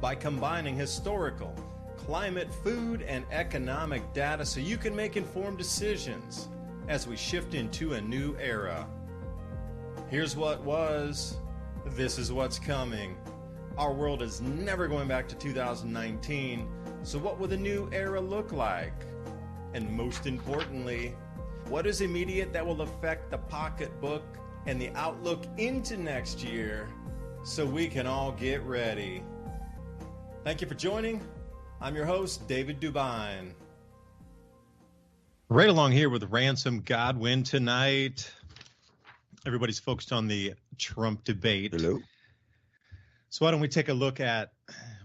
by combining historical, climate, food, and economic data so you can make informed decisions as we shift into a new era. Here's what was, this is what's coming. Our world is never going back to 2019, so what will the new era look like? And most importantly, what is immediate that will affect the pocketbook and the outlook into next year so we can all get ready? Thank you for joining. I'm your host, David DuByne. Right along here with Ransom Godwin tonight. Everybody's focused on the Trump debate. Hello. So why don't we take a look at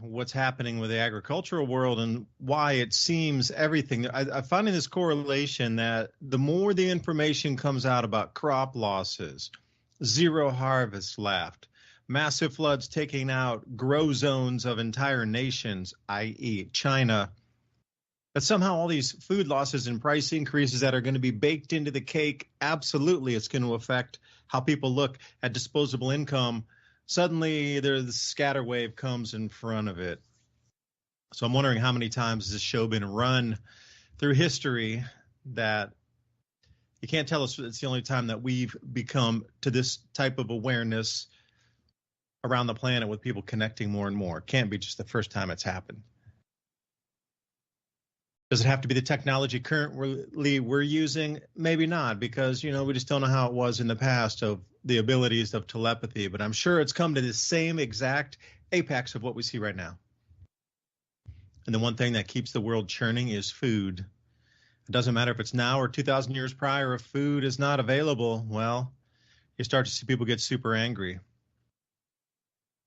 what's happening with the agricultural world and why it seems everything. I'm finding this correlation that the more the information comes out about crop losses, zero harvest left, massive floods taking out grow zones of entire nations, i.e. China, that somehow all these food losses and price increases that are going to be baked into the cake, absolutely it's going to affect how people look at disposable income. Suddenly, the scatter wave comes in front of it. So I'm wondering how many times has this show been run through history that you can't tell us it's the only time that we've become to this type of awareness around the planet with people connecting more and more. It can't be just the first time it's happened. Does it have to be the technology currently we're using? Maybe not, because, we just don't know how it was in the past of the abilities of telepathy, but I'm sure it's come to the same exact apex of what we see right now. And the one thing that keeps the world churning is food. It doesn't matter if it's now or 2,000 years prior, if food is not available, well, you start to see people get super angry.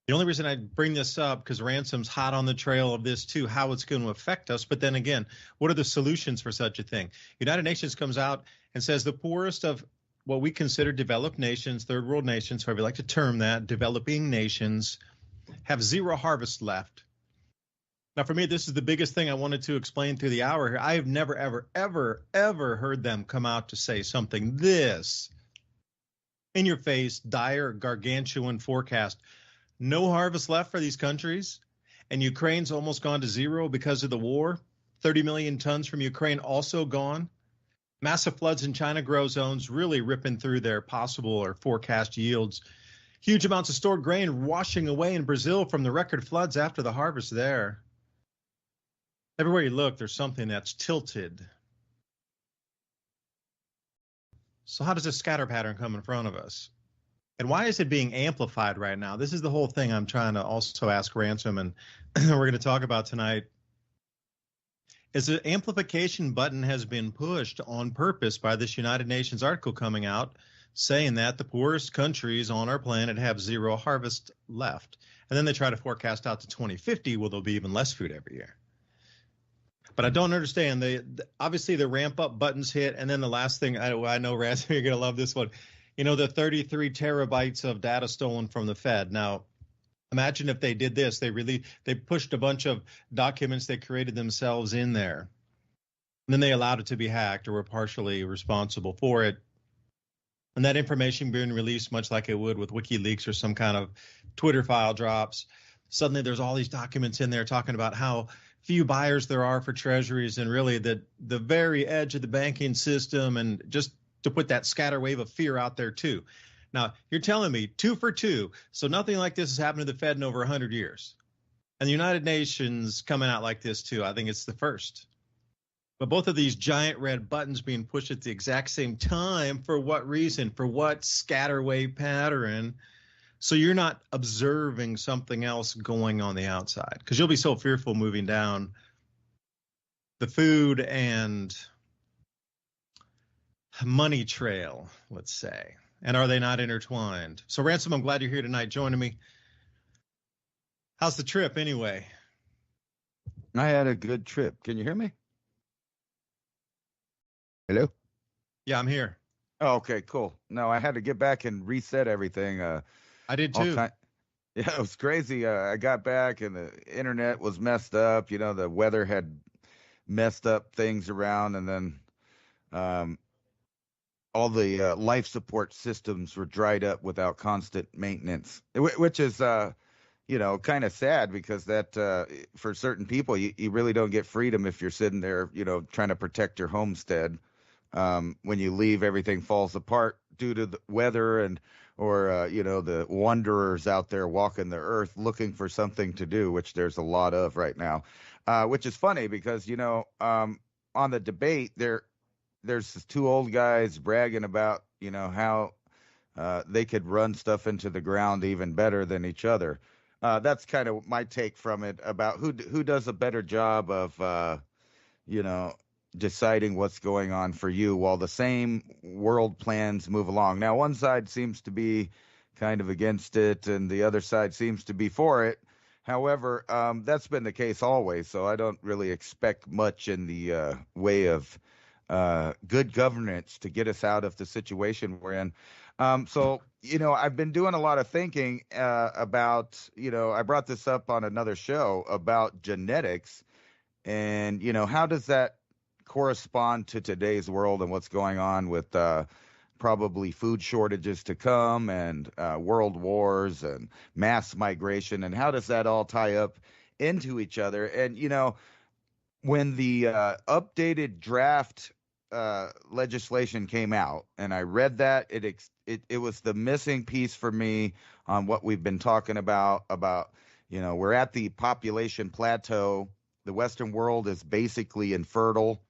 The only reason I bring this up, because Ransom's hot on the trail of this too, how it's going to affect us. But then again, what are the solutions for such a thing? United Nations comes out and says the poorest of what we consider developed nations, third world nations, however you like to term that, developing nations, have zero harvest left. Now, for me, this is the biggest thing I wanted to explain through the hour here. I have never, ever, ever, ever heard them come out to say something this in your face, dire, gargantuan forecast. No harvest left for these countries, and Ukraine's almost gone to zero because of the war. 30 million tons from Ukraine also gone. Massive floods in China grow zones really ripping through their possible or forecast yields. Huge amounts of stored grain washing away in Brazil from the record floods after the harvest there. Everywhere you look, there's something that's tilted. So how does this scatter pattern come in front of us? And why is it being amplified right now? This is the whole thing I'm trying to also ask Ransom, and we're going to talk about tonight. Is the amplification button has been pushed on purpose by this United Nations article coming out saying that the poorest countries on our planet have zero harvest left. And then they try to forecast out to 2050, well, there'll be even less food every year. But I don't understand. Obviously, the ramp up buttons hit. And then the last thing, I know, Ransom, you're going to love this one. The 33 terabytes of data stolen from the Fed. Now, imagine if they did this. They pushed a bunch of documents they created themselves in there. And then they allowed it to be hacked or were partially responsible for it. And that information being released, much like it would with WikiLeaks or some kind of Twitter file drops. Suddenly there's all these documents in there talking about how few buyers there are for treasuries and really the very edge of the banking system, and just to put that scatter wave of fear out there too. Now, you're telling me 2 for 2, so nothing like this has happened to the Fed in over 100 years. And the United Nations coming out like this too. I think it's the first. But both of these giant red buttons being pushed at the exact same time, for what reason? For what scatter wave pattern? So you're not observing something else going on the outside, because you'll be so fearful moving down the food and money trail, let's say. And are they not intertwined? So, Ransom, I'm glad you're here tonight joining me. How's the trip anyway? I had a good trip. Can you hear me? Hello? Yeah, I'm here. Oh, okay, cool. No, I had to get back and reset everything. I did too. Yeah, it was crazy. I got back and the internet was messed up. The weather had messed up things around, and then all the life support systems were dried up without constant maintenance, which is, kind of sad because that for certain people, you really don't get freedom if you're sitting there, trying to protect your homestead. When you leave, everything falls apart due to the weather or the wanderers out there walking the earth looking for something to do, which there's a lot of right now, which is funny because, on the debate there's two old guys bragging about, how they could run stuff into the ground even better than each other. That's kind of my take from it about who does a better job of, you know, deciding what's going on for you while the same world plans move along. Now, one side seems to be kind of against it, and the other side seems to be for it. However, that's been the case always, so I don't really expect much in the way of good governance to get us out of the situation we're in. I've been doing a lot of thinking about, I brought this up on another show about genetics and, how does that correspond to today's world and what's going on with probably food shortages to come and world wars and mass migration, and how does that all tie up into each other? And, when the updated draft legislation came out and I read that, it was the missing piece for me on what we've been talking about, we're at the population plateau. The Western world is basically infertile,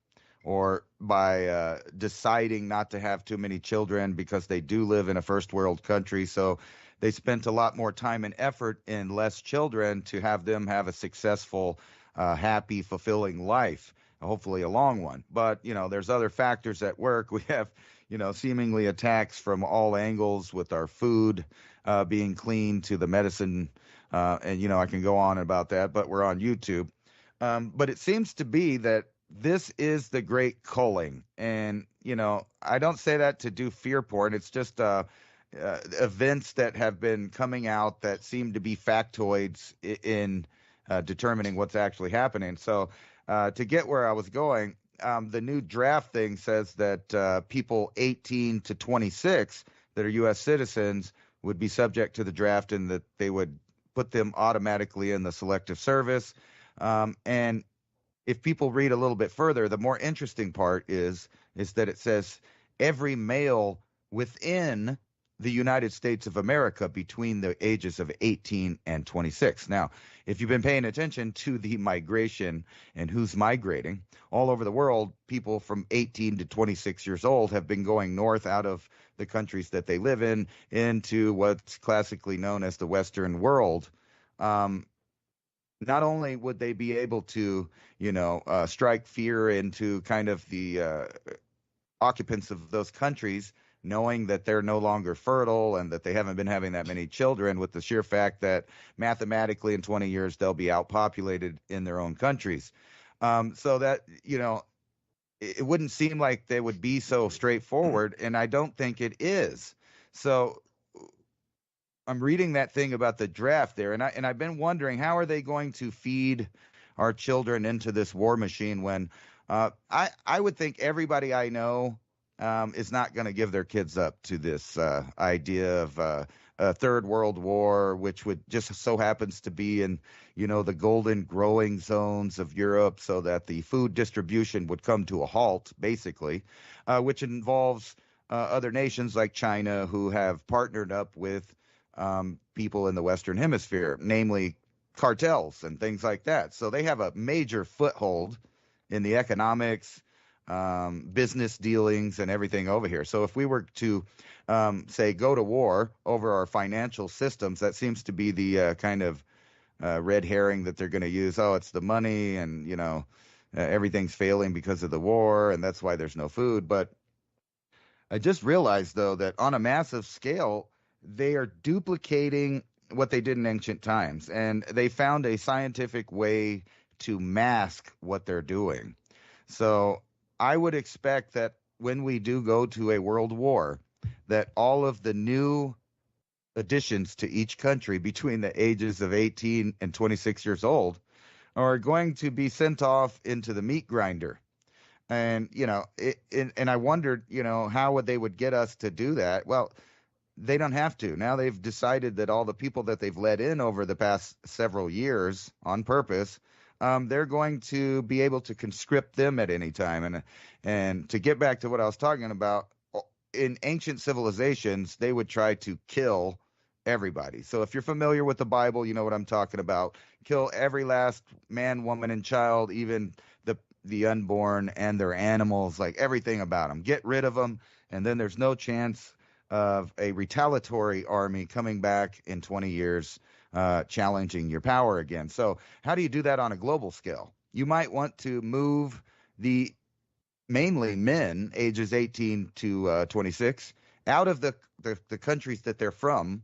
or by deciding not to have too many children because they do live in a first world country. So they spent a lot more time and effort in less children to have them have a successful, happy, fulfilling life, hopefully a long one. But, there's other factors at work. We have, seemingly attacks from all angles with our food being clean to the medicine. And, I can go on about that, but we're on YouTube. But it seems to be that this is the great culling. And, I don't say that to do fear porn. It's just events that have been coming out that seem to be factoids in determining what's actually happening. So to get where I was going, the new draft thing says that people 18 to 26 that are U.S. citizens would be subject to the draft, and that they would put them automatically in the selective service. And if people read a little bit further, the more interesting part is that it says every male within the United States of America between the ages of 18 and 26. Now, if you've been paying attention to the migration and who's migrating, all over the world, people from 18 to 26 years old have been going north out of the countries that they live in into what's classically known as the Western world. Not only would they be able to, strike fear into kind of the occupants of those countries, knowing that they're no longer fertile and that they haven't been having that many children, with the sheer fact that mathematically in 20 years they'll be outpopulated in their own countries. So that, it wouldn't seem like they would be so straightforward, and I don't think it is. So I'm reading that thing about the draft there, and I've been wondering, how are they going to feed our children into this war machine when I would think everybody I know is not going to give their kids up to this idea of a third world war, which would just so happens to be in, the golden growing zones of Europe, so that the food distribution would come to a halt, basically, which involves other nations like China, who have partnered up with people in the Western Hemisphere, namely cartels and things like that. So they have a major foothold in the economics, business dealings, and everything over here. So if we were to, say, go to war over our financial systems, that seems to be the kind of red herring that they're going to use. Oh, it's the money, and, everything's failing because of the war, and that's why there's no food. But I just realized, though, that on a massive scale, they are duplicating what they did in ancient times, and they found a scientific way to mask what they're doing. So I would expect that when we do go to a world war, that all of the new additions to each country between the ages of 18 and 26 years old are going to be sent off into the meat grinder. And, and I wondered, how they would get us to do that. Well, they don't have to. Now they've decided that all the people that they've let in over the past several years on purpose, they're going to be able to conscript them at any time. And to get back to what I was talking about, in ancient civilizations, they would try to kill everybody. So if you're familiar with the Bible, you know what I'm talking about. Kill every last man, woman, and child, even the unborn and their animals, like everything about them. Get rid of them, and then there's no chance of a retaliatory army coming back in 20 years, challenging your power again. So how do you do that on a global scale? You might want to move the mainly men ages 18 to 26 out of the countries that they're from,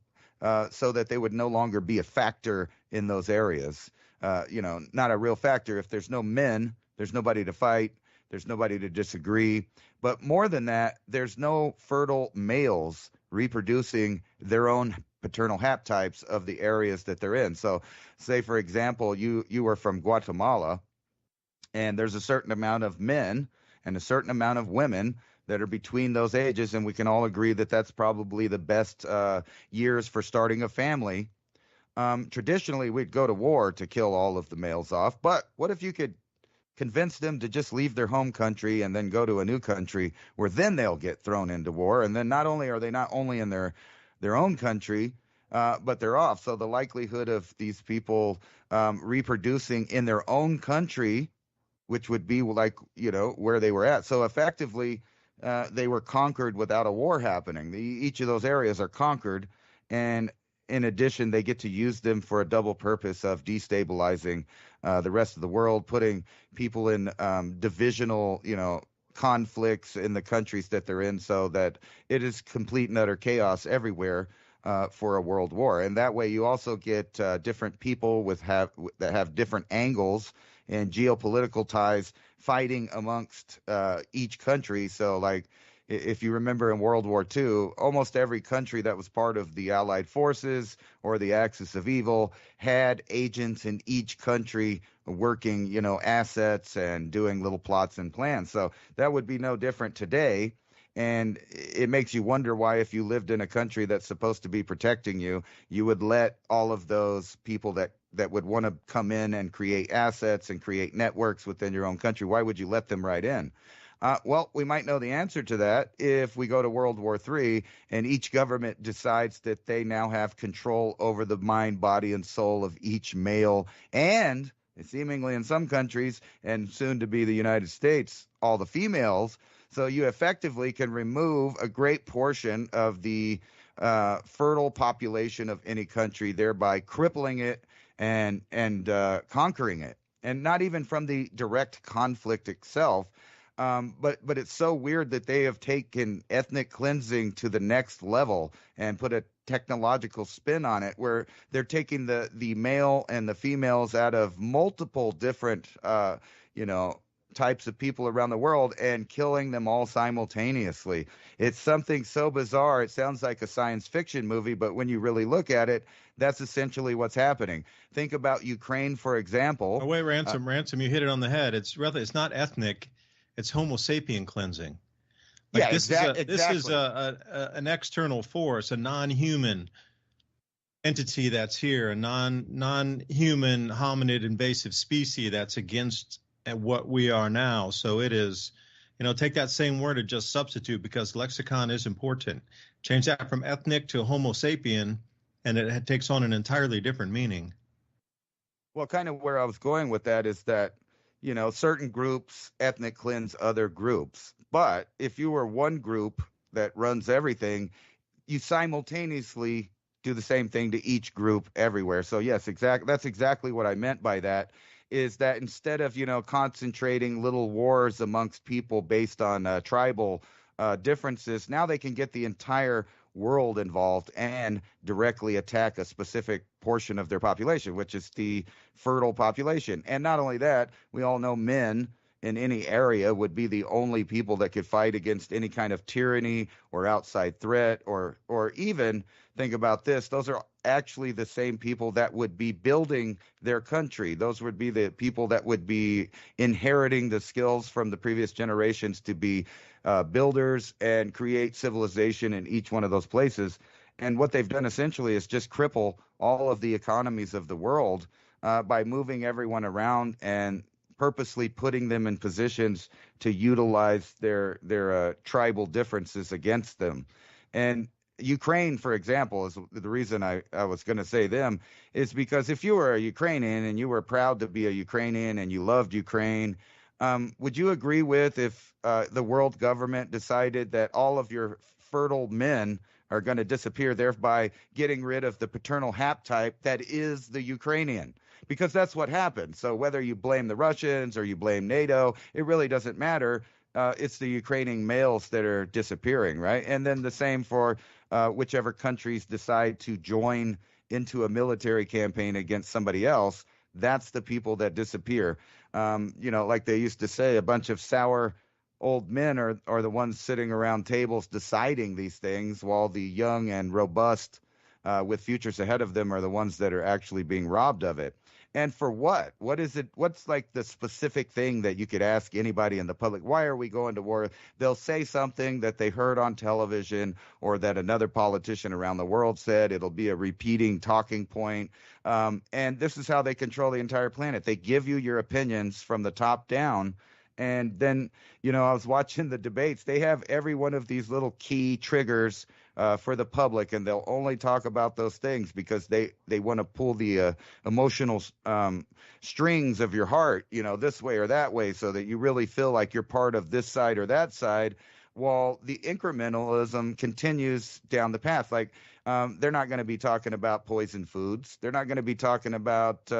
so that they would no longer be a factor in those areas. Not a real factor. If there's no men, there's nobody to fight. There's nobody to disagree. But more than that, there's no fertile males reproducing their own paternal haptypes of the areas that they're in. So say, for example, you are from Guatemala, and there's a certain amount of men and a certain amount of women that are between those ages, and we can all agree that that's probably the best years for starting a family. Traditionally, we'd go to war to kill all of the males off, but what if you could convince them to just leave their home country and then go to a new country where then they'll get thrown into war, and then not only are they not only in their own country, but they're off. So the likelihood of these people reproducing in their own country, which would be like, where they were at. So effectively, they were conquered without a war happening. Each of those areas are conquered, and in addition, they get to use them for a double purpose of destabilizing the rest of the world, putting people in divisional, conflicts in the countries that they're in, so that it is complete and utter chaos everywhere for a world war. And that way, you also get different people that have different angles and geopolitical ties fighting amongst each country. So, like, if you remember in World War II, almost every country that was part of the Allied forces or the Axis of Evil had agents in each country working, assets and doing little plots and plans. So that would be no different today. And it makes you wonder why, if you lived in a country that's supposed to be protecting you, you would let all of those people that would want to come in and create assets and create networks within your own country, why would you let them right in? Well, we might know the answer to that if we go to World War III and each government decides that they now have control over the mind, body, and soul of each male, and seemingly in some countries, and soon to be the United States, all the females. So you effectively can remove a great portion of the fertile population of any country, thereby crippling it and conquering it. And not even from the direct conflict itself. But it's so weird that they have taken ethnic cleansing to the next level and put a technological spin on it, where they're taking the male and the females out of multiple different, types of people around the world and killing them all simultaneously. It's something so bizarre. It sounds like a science fiction movie, but when you really look at it, that's essentially what's happening. Think about Ukraine, for example. Oh, wait, Ransom, you hit it on the head. It's not ethnic. It's Homo sapien cleansing. This is an external force, a non-human entity that's here, a non-human hominid invasive species that's against what we are now. So it is, take that same word and just substitute, because lexicon is important. Change that from ethnic to Homo sapien, and it takes on an entirely different meaning. Well, kind of where I was going with that is that, certain groups ethnic cleanse other groups. But if you were one group that runs everything, you simultaneously do the same thing to each group everywhere. So yes, that's exactly what I meant by that, is that instead of, concentrating little wars amongst people based on tribal differences, now they can get the entire world involved and directly attack a specific portion of their population, which is the fertile population. And not only that, we all know men in any area would be the only people that could fight against any kind of tyranny or outside threat, or even, think about this, those are actually the same people that would be building their country. Those would be the people that would be inheriting the skills from the previous generations to be builders and create civilization in each one of those places. And what they've done essentially is just cripple all of the economies of the world by moving everyone around and purposely putting them in positions to utilize their tribal differences against them. And Ukraine, for example, is the reason I was going to say them, is because if you were a Ukrainian and you were proud to be a Ukrainian and you loved Ukraine, would you agree with if the world government decided that all of your fertile men are going to disappear, thereby getting rid of the paternal haptype that is the Ukrainian? Because that's what happened. So whether you blame the Russians or you blame NATO, it really doesn't matter. It's the Ukrainian males that are disappearing, right? And then the same for whichever countries decide to join into a military campaign against somebody else. That's the people that disappear. Like they used to say, a bunch of sour old men are the ones sitting around tables deciding these things, while the young and robust with futures ahead of them are the ones that are actually being robbed of it. And for what? What is it? What's like the specific thing that you could ask anybody in the public? Why are we going to war? They'll say something that they heard on television or that another politician around the world said. It'll be a repeating talking point. And this is how they control the entire planet. They give you your opinions from the top down. And then, I was watching the debates. They have every one of these little key triggers for the public, and they'll only talk about those things because they want to pull the emotional strings of your heart, this way or that way, so that you really feel like you're part of this side or that side, while the incrementalism continues down the path. Like, they're not going to be talking about poison foods. They're not going to be talking about,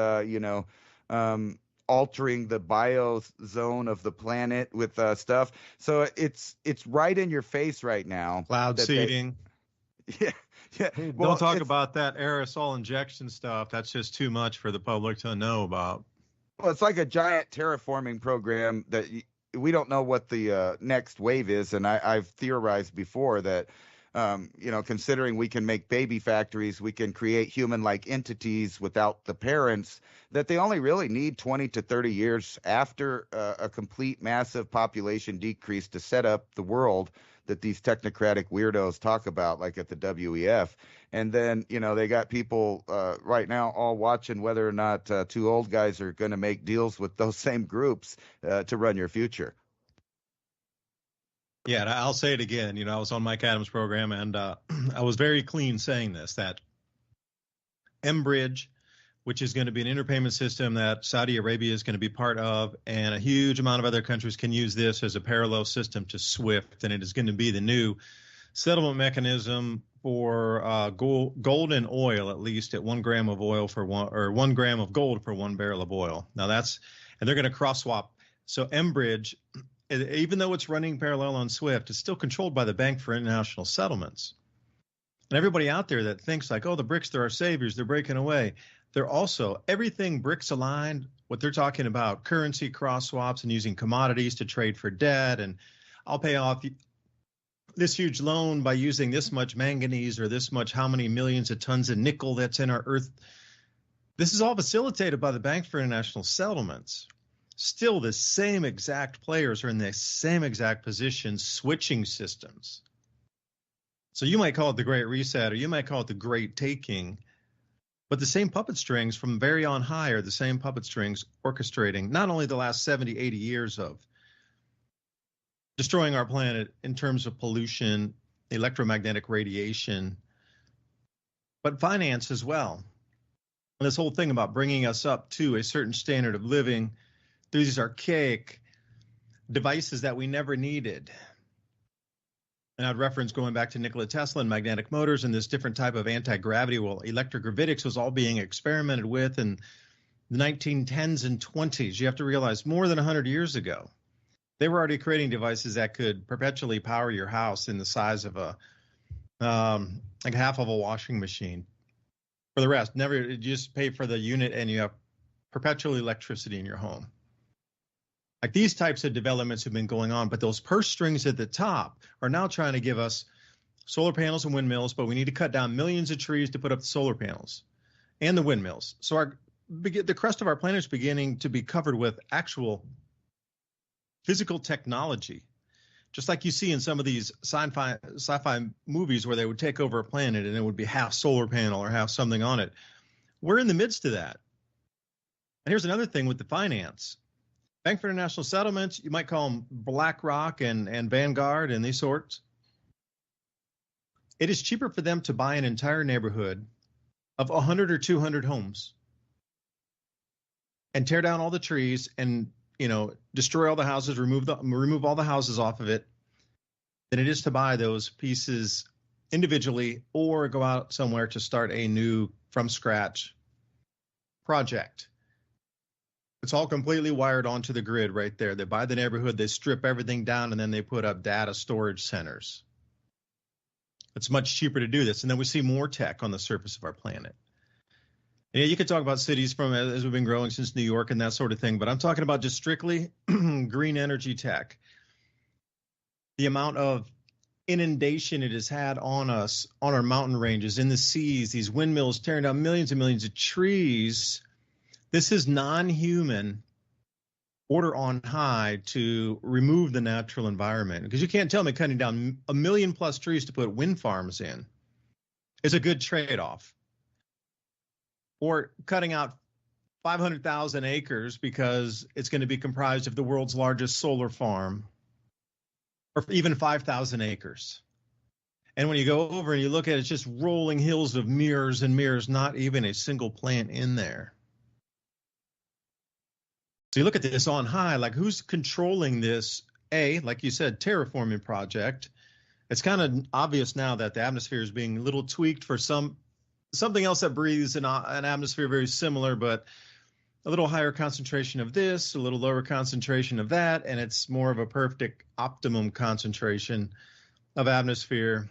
altering the biozone of the planet with stuff. So it's right in your face right now. Cloud seeding. Yeah. Well, don't talk about that aerosol injection stuff. That's just too much for the public to know about. Well, it's like a giant terraforming program that we don't know what the next wave is. And I've theorized before that, considering we can make baby factories, we can create human-like entities without the parents, that they only really need 20 to 30 years after a complete massive population decrease to set up the world that these technocratic weirdos talk about, like at the WEF. And then, they got people right now all watching whether or not two old guys are going to make deals with those same groups to run your future. Yeah, and I'll say it again. I was on Mike Adams' program, and I was very clean saying this, that M-Bridge, which is going to be an interpayment system that Saudi Arabia is going to be part of, and a huge amount of other countries can use this as a parallel system to SWIFT, and it is going to be the new settlement mechanism for gold and oil, at least at 1 gram of oil for 1 gram of gold for 1 barrel of oil. Now and they're going to cross swap. So M-Bridge, even though it's running parallel on SWIFT, it's still controlled by the Bank for International Settlements. And everybody out there that thinks like, oh, the BRICS, they're our saviors, they're breaking away. They're also, everything BRICS aligned, what they're talking about, currency cross swaps and using commodities to trade for debt. And I'll pay off this huge loan by using this much manganese or this much, how many millions of tons of nickel that's in our earth. This is all facilitated by the Bank for International Settlements. Still, the same exact players are in the same exact position, switching systems. So you might call it the Great Reset, or you might call it the Great Taking, but the same puppet strings from very on high are the same puppet strings orchestrating not only the last 70, 80 years of destroying our planet in terms of pollution, electromagnetic radiation, but finance as well. And this whole thing about bringing us up to a certain standard of living through these archaic devices that we never needed. And I'd reference going back to Nikola Tesla and magnetic motors and this different type of anti-gravity. Well, electrogravitics was all being experimented with in the 1910s and 20s. You have to realize more than 100 years ago, they were already creating devices that could perpetually power your house in the size of like half of a washing machine. For the rest, never, you just pay for the unit and you have perpetual electricity in your home. Like these types of developments have been going on, but those purse strings at the top are now trying to give us solar panels and windmills, but we need to cut down millions of trees to put up the solar panels and the windmills. So the crust of our planet is beginning to be covered with actual physical technology just like you see in some of these sci-fi movies where they would take over a planet and it would be half solar panel or half something on it. We're in the midst of that. And here's another thing with the finance. Bank for International Settlements, you might call them BlackRock and Vanguard and these sorts. It is cheaper for them to buy an entire neighborhood of 100 or 200 homes and tear down all the trees and, destroy all the houses, remove all the houses off of it, than it is to buy those pieces individually or go out somewhere to start a new from scratch project. It's all completely wired onto the grid right there. They buy the neighborhood, they strip everything down, and then they put up data storage centers. It's much cheaper to do this. And then we see more tech on the surface of our planet. And you could talk about cities as we've been growing since New York and that sort of thing, but I'm talking about just strictly green energy tech. The amount of inundation it has had on us, on our mountain ranges, in the seas, these windmills tearing down millions and millions of trees. This is non-human order on high to remove the natural environment. Because you can't tell me cutting down 1 million plus trees to put wind farms in is a good trade-off. Or cutting out 500,000 acres because it's going to be comprised of the world's largest solar farm, or even 5,000 acres. And when you go over and you look at it, it's just rolling hills of mirrors and mirrors, not even a single plant in there. So you look at this on high, like who's controlling this, like you said, terraforming project. It's kind of obvious now that the atmosphere is being a little tweaked for something else that breathes an atmosphere very similar, but a little higher concentration of this, a little lower concentration of that, and it's more of a perfect optimum concentration of atmosphere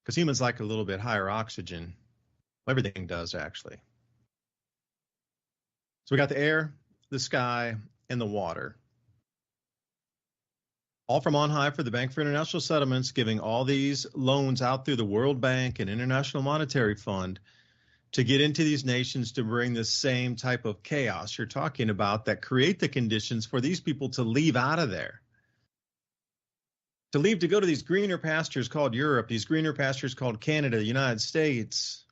because humans like a little bit higher oxygen. Everything does, actually. So we got the air, the sky, and the water. All from on high for the Bank for International Settlements, giving all these loans out through the World Bank and International Monetary Fund to get into these nations to bring the same type of chaos you're talking about that create the conditions for these people to leave out of there. To leave to go to these greener pastures called Europe, these greener pastures called Canada, the United States,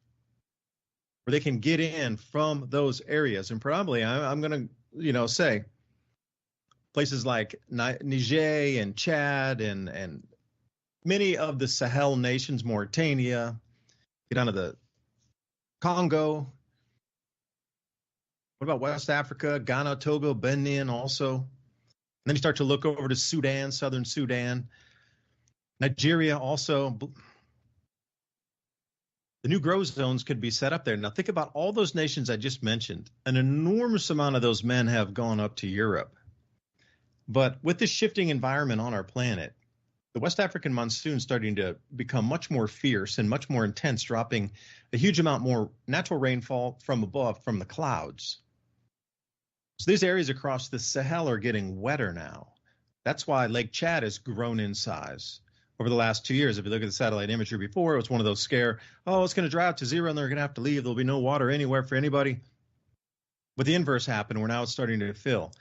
where they can get in from those areas. And probably, I'm going to, say, places like Niger and Chad and many of the Sahel nations, Mauritania, get down to the Congo. What about West Africa, Ghana, Togo, Benin also? And then you start to look over to Sudan, southern Sudan, Nigeria also. The new growth zones could be set up there. Now think about all those nations I just mentioned. An enormous amount of those men have gone up to Europe. But with this shifting environment on our planet, the West African monsoon starting to become much more fierce and much more intense, dropping a huge amount more natural rainfall from above, from the clouds. So these areas across the Sahel are getting wetter now. That's why Lake Chad has grown in size over the last 2 years. If you look at the satellite imagery before, it was one of those it's going to dry out to zero and they're going to have to leave. There'll be no water anywhere for anybody. But the inverse happened, where now it's starting to fill.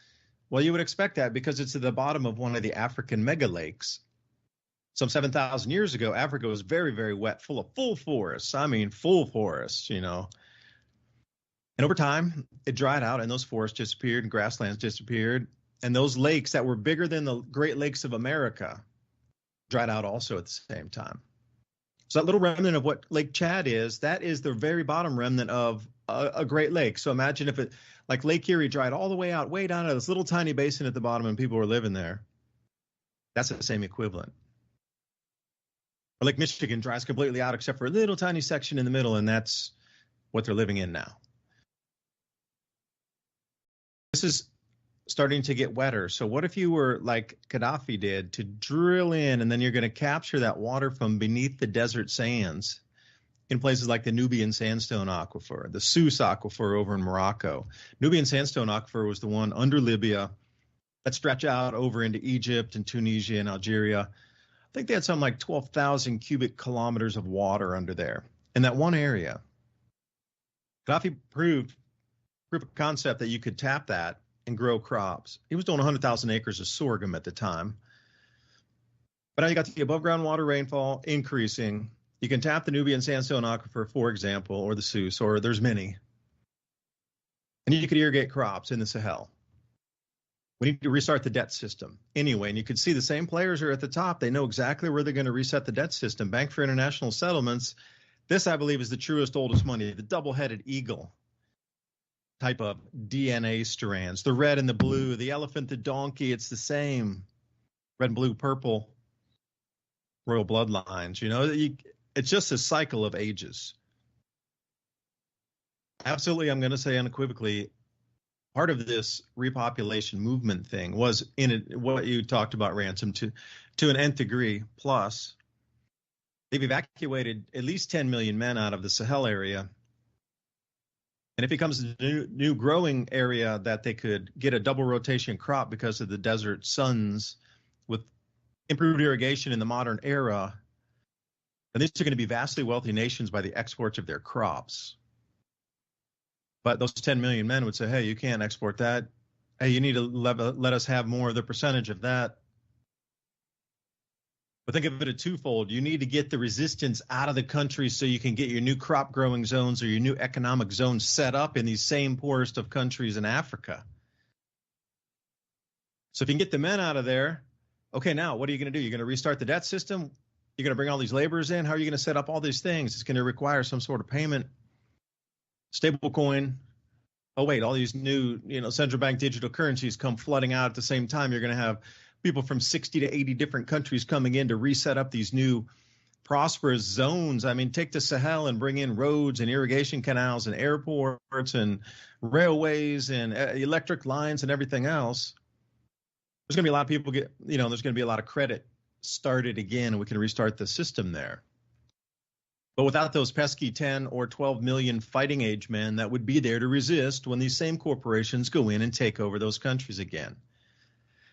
Well, you would expect that because it's at the bottom of one of the African mega lakes. Some 7,000 years ago, Africa was very, very wet, full of full forests. I mean, full forests, And over time, it dried out and those forests disappeared and grasslands disappeared. And those lakes that were bigger than the Great Lakes of America dried out also at the same time. So that little remnant of what Lake Chad is, that is the very bottom remnant of a Great Lake. So imagine if it, like Lake Erie, dried all the way out, way down to this little tiny basin at the bottom and people were living there. That's the same equivalent. Or Lake Michigan dries completely out except for a little tiny section in the middle, and that's what they're living in now. This is starting to get wetter. So what if you were like Gaddafi did, to drill in and then you're going to capture that water from beneath the desert sands in places like the Nubian Sandstone Aquifer, the Sousse Aquifer over in Morocco. Nubian Sandstone Aquifer was the one under Libya that stretched out over into Egypt and Tunisia and Algeria. I think they had something like 12,000 cubic kilometers of water under there in that one area. Gaddafi proved proof of concept that you could tap that and grow crops. He was doing 100,000 acres of sorghum at the time. But now you got the above ground water rainfall increasing. You can tap the Nubian sandstone aquifer, for example, or the Sus, or there's many. And you could irrigate crops in the Sahel. We need to restart the debt system anyway. And you can see the same players are at the top. They know exactly where they're going to reset the debt system. Bank for International Settlements. This, I believe, is the truest, oldest money, the double-headed eagle type of DNA strands, the red and the blue, the elephant, the donkey. It's the same red, blue, purple royal bloodlines. It's just a cycle of ages. Absolutely, I'm going to say unequivocally, part of this repopulation movement thing was in it, what you talked about, Ransom, to an nth degree. Plus, they've evacuated at least 10 million men out of the Sahel area. And it becomes a new growing area that they could get a double rotation crop because of the desert suns with improved irrigation in the modern era. And these are going to be vastly wealthy nations by the exports of their crops. But those 10 million men would say, hey, you can't export that. Hey, you need to let us have more of the percentage of that. But think of it as twofold. You need to get the resistance out of the country so you can get your new crop growing zones or your new economic zones set up in these same poorest of countries in Africa. So if you can get the men out of there, okay, now what are you going to do? You're going to restart the debt system? You're going to bring all these laborers in? How are you going to set up all these things? It's going to require some sort of payment, stable coin. Oh, wait, all these new, central bank digital currencies come flooding out at the same time. You're going to have people from 60 to 80 different countries coming in to reset up these new prosperous zones. I mean, take the Sahel and bring in roads and irrigation canals and airports and railways and electric lines and everything else. There's going to be a lot of people there's going to be a lot of credit started again, and we can restart the system there. But without those pesky 10 or 12 million fighting age men that would be there to resist when these same corporations go in and take over those countries again.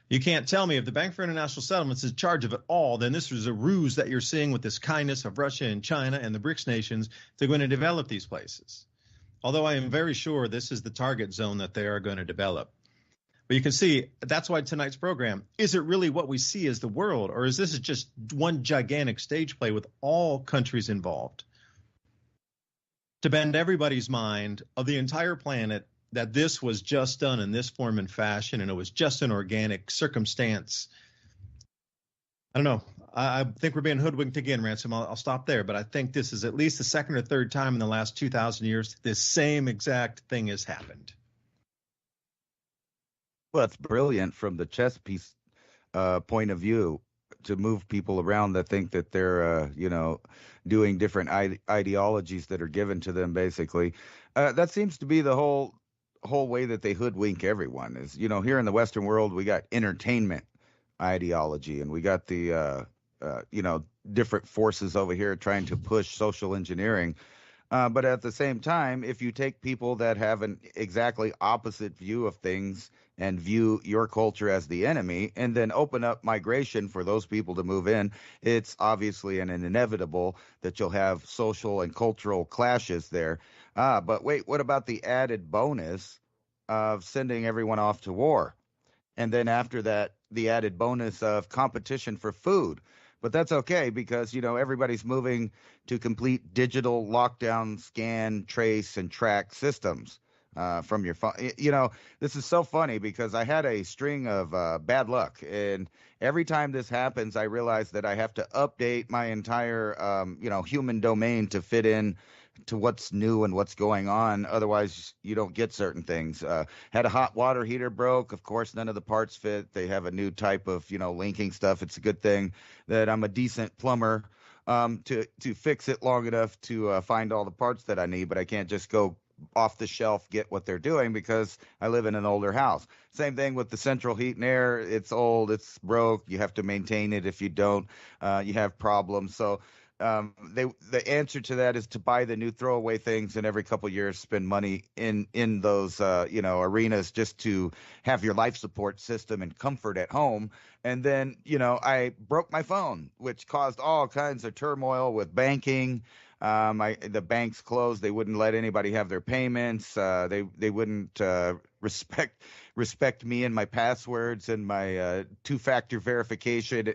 You can't tell me if the Bank for International Settlements is in charge of it all, then this is a ruse that you're seeing with this kindness of Russia and China and the BRICS nations to go in and develop these places. Although I am very sure this is the target zone that they are going to develop. But you can see that's why tonight's program, is it really what we see as the world, or is this just one gigantic stage play with all countries involved to bend everybody's mind of the entire planet that this was just done in this form and fashion, and it was just an organic circumstance? I don't know. I think we're being hoodwinked again, Ransom. I'll stop there, but I think this is at least the second or third time in the last 2,000 years this same exact thing has happened. Well, it's brilliant from the chess piece point of view to move people around that think that they're, doing different ideologies that are given to them, basically. That seems to be the whole way that they hoodwink everyone is, here in the Western world, we got entertainment ideology, and we got the, different forces over here trying to push social engineering. But at the same time, if you take people that have an exactly opposite view of things and view your culture as the enemy, and then open up migration for those people to move in, it's obviously an inevitable that you'll have social and cultural clashes there. But wait, what about the added bonus of sending everyone off to war? And then after that, the added bonus of competition for food. But that's okay because, everybody's moving to complete digital lockdown, scan, trace, and track systems from your phone. This is so funny because I had a string of bad luck. And every time this happens, I realize that I have to update my entire, human domain to fit in to what's new and what's going on. Otherwise, you don't get certain things. Had a hot water heater broke. Of course, none of the parts fit. They have a new type of, linking stuff. It's a good thing that I'm a decent plumber to fix it long enough to find all the parts that I need. But I can't just go off the shelf, get what they're doing because I live in an older house. Same thing with the central heat and air. It's old. It's broke. You have to maintain it. If you don't, you have problems. So the answer to that is to buy the new throwaway things and every couple of years spend money in those arenas just to have your life support system and comfort at home. And then I broke my phone, which caused all kinds of turmoil with banking. The banks closed. They wouldn't let anybody have their payments. They wouldn't respect me and my passwords and my two-factor verification.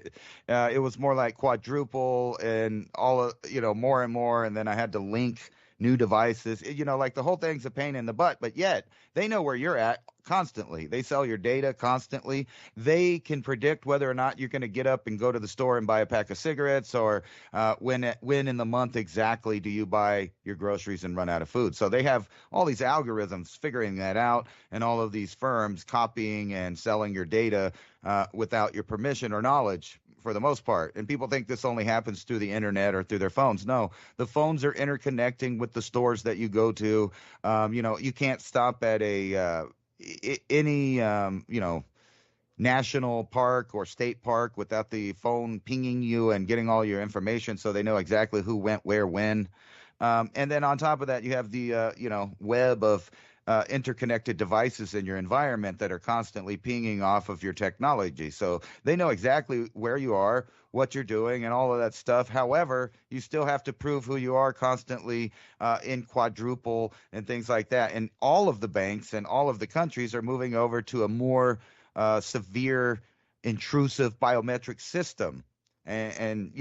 It was more like quadruple and more and more, and then I had to link new devices. Like the whole thing's a pain in the butt, but yet they know where you're at constantly. They sell your data constantly. They can predict whether or not you're going to get up and go to the store and buy a pack of cigarettes, or when in the month exactly do you buy your groceries and run out of food. So they have all these algorithms figuring that out, and all of these firms copying and selling your data without your permission or knowledge, for the most part. And people think this only happens through the internet or through their phones. No, the phones are interconnecting with the stores that you go to. You can't stop at any national park or state park without the phone pinging you and getting all your information, so they know exactly who went where when. And then on top of that, you have the web of interconnected devices in your environment that are constantly pinging off of your technology. So they know exactly where you are, what you're doing, and all of that stuff. However, you still have to prove who you are constantly in quadruple and things like that. And all of the banks and all of the countries are moving over to a more severe, intrusive biometric system. And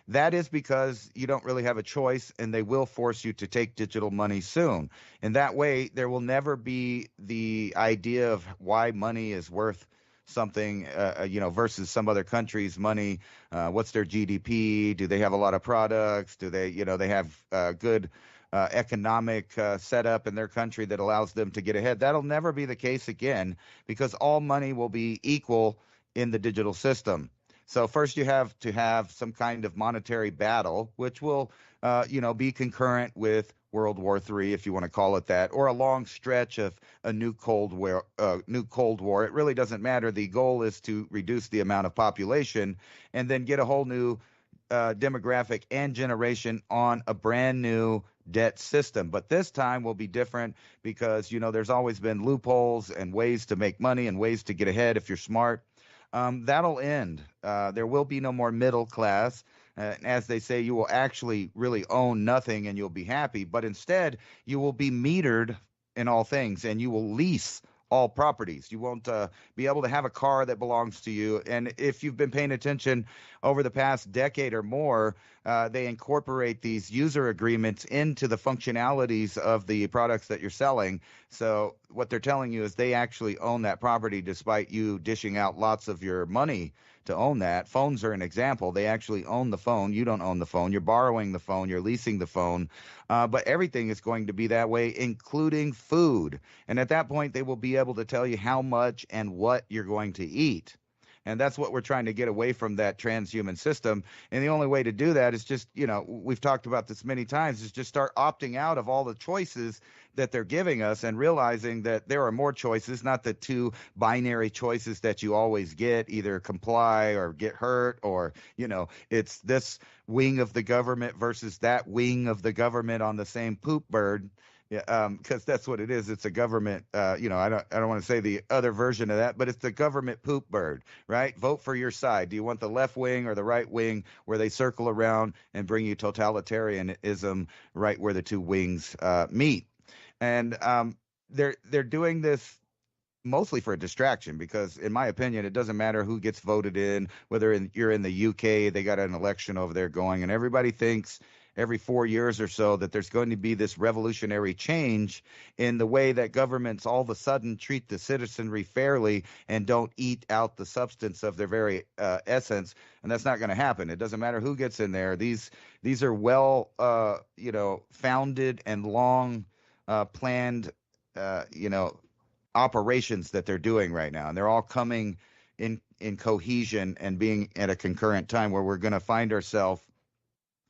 that is because you don't really have a choice, and they will force you to take digital money soon. And that way, there will never be the idea of why money is worth something, versus some other countries' money. What's their GDP? Do they have a lot of products? Do they, they have good economic setup in their country that allows them to get ahead? That'll never be the case again, because all money will be equal in the digital system. So first you have to have some kind of monetary battle, which will, be concurrent with World War III, if you want to call it that, or a long stretch of a new Cold War. It really doesn't matter. The goal is to reduce the amount of population and then get a whole new demographic and generation on a brand new debt system. But this time will be different because, there's always been loopholes and ways to make money and ways to get ahead if you're smart. That'll end. There will be no more middle class. As they say, you will actually really own nothing and you'll be happy. But instead, you will be metered in all things, and you will lease all properties. You won't be able to have a car that belongs to you. And if you've been paying attention over the past decade or more, they incorporate these user agreements into the functionalities of the products that you're selling. So what they're telling you is they actually own that property despite you dishing out lots of your money to own that. Phones are an example. They actually own the phone. You don't own the phone. You're borrowing the phone. You're leasing the phone. But everything is going to be that way, including food. And at that point, they will be able to tell you how much and what you're going to eat. And that's what we're trying to get away from, that transhuman system. And the only way to do that is just, we've talked about this many times, is just start opting out of all the choices that they're giving us and realizing that there are more choices, not the two binary choices that you always get, either comply or get hurt, or, it's this wing of the government versus that wing of the government on the same poop bird. Yeah, because that's what it is. It's a government, I don't want to say the other version of that, but it's the government poop bird, right? Vote for your side. Do you want the left wing or the right wing, where they circle around and bring you totalitarianism right where the two wings meet? And they're doing this mostly for a distraction, because in my opinion, it doesn't matter who gets voted in, whether you're in the UK, they got an election over there going, and everybody thinks every 4 years or so that there's going to be this revolutionary change in the way that governments all of a sudden treat the citizenry fairly and don't eat out the substance of their very essence. And that's not going to happen. It doesn't matter who gets in there. These are well, founded and long planned, operations that they're doing right now. And they're all coming in cohesion and being at a concurrent time, where we're going to find ourselves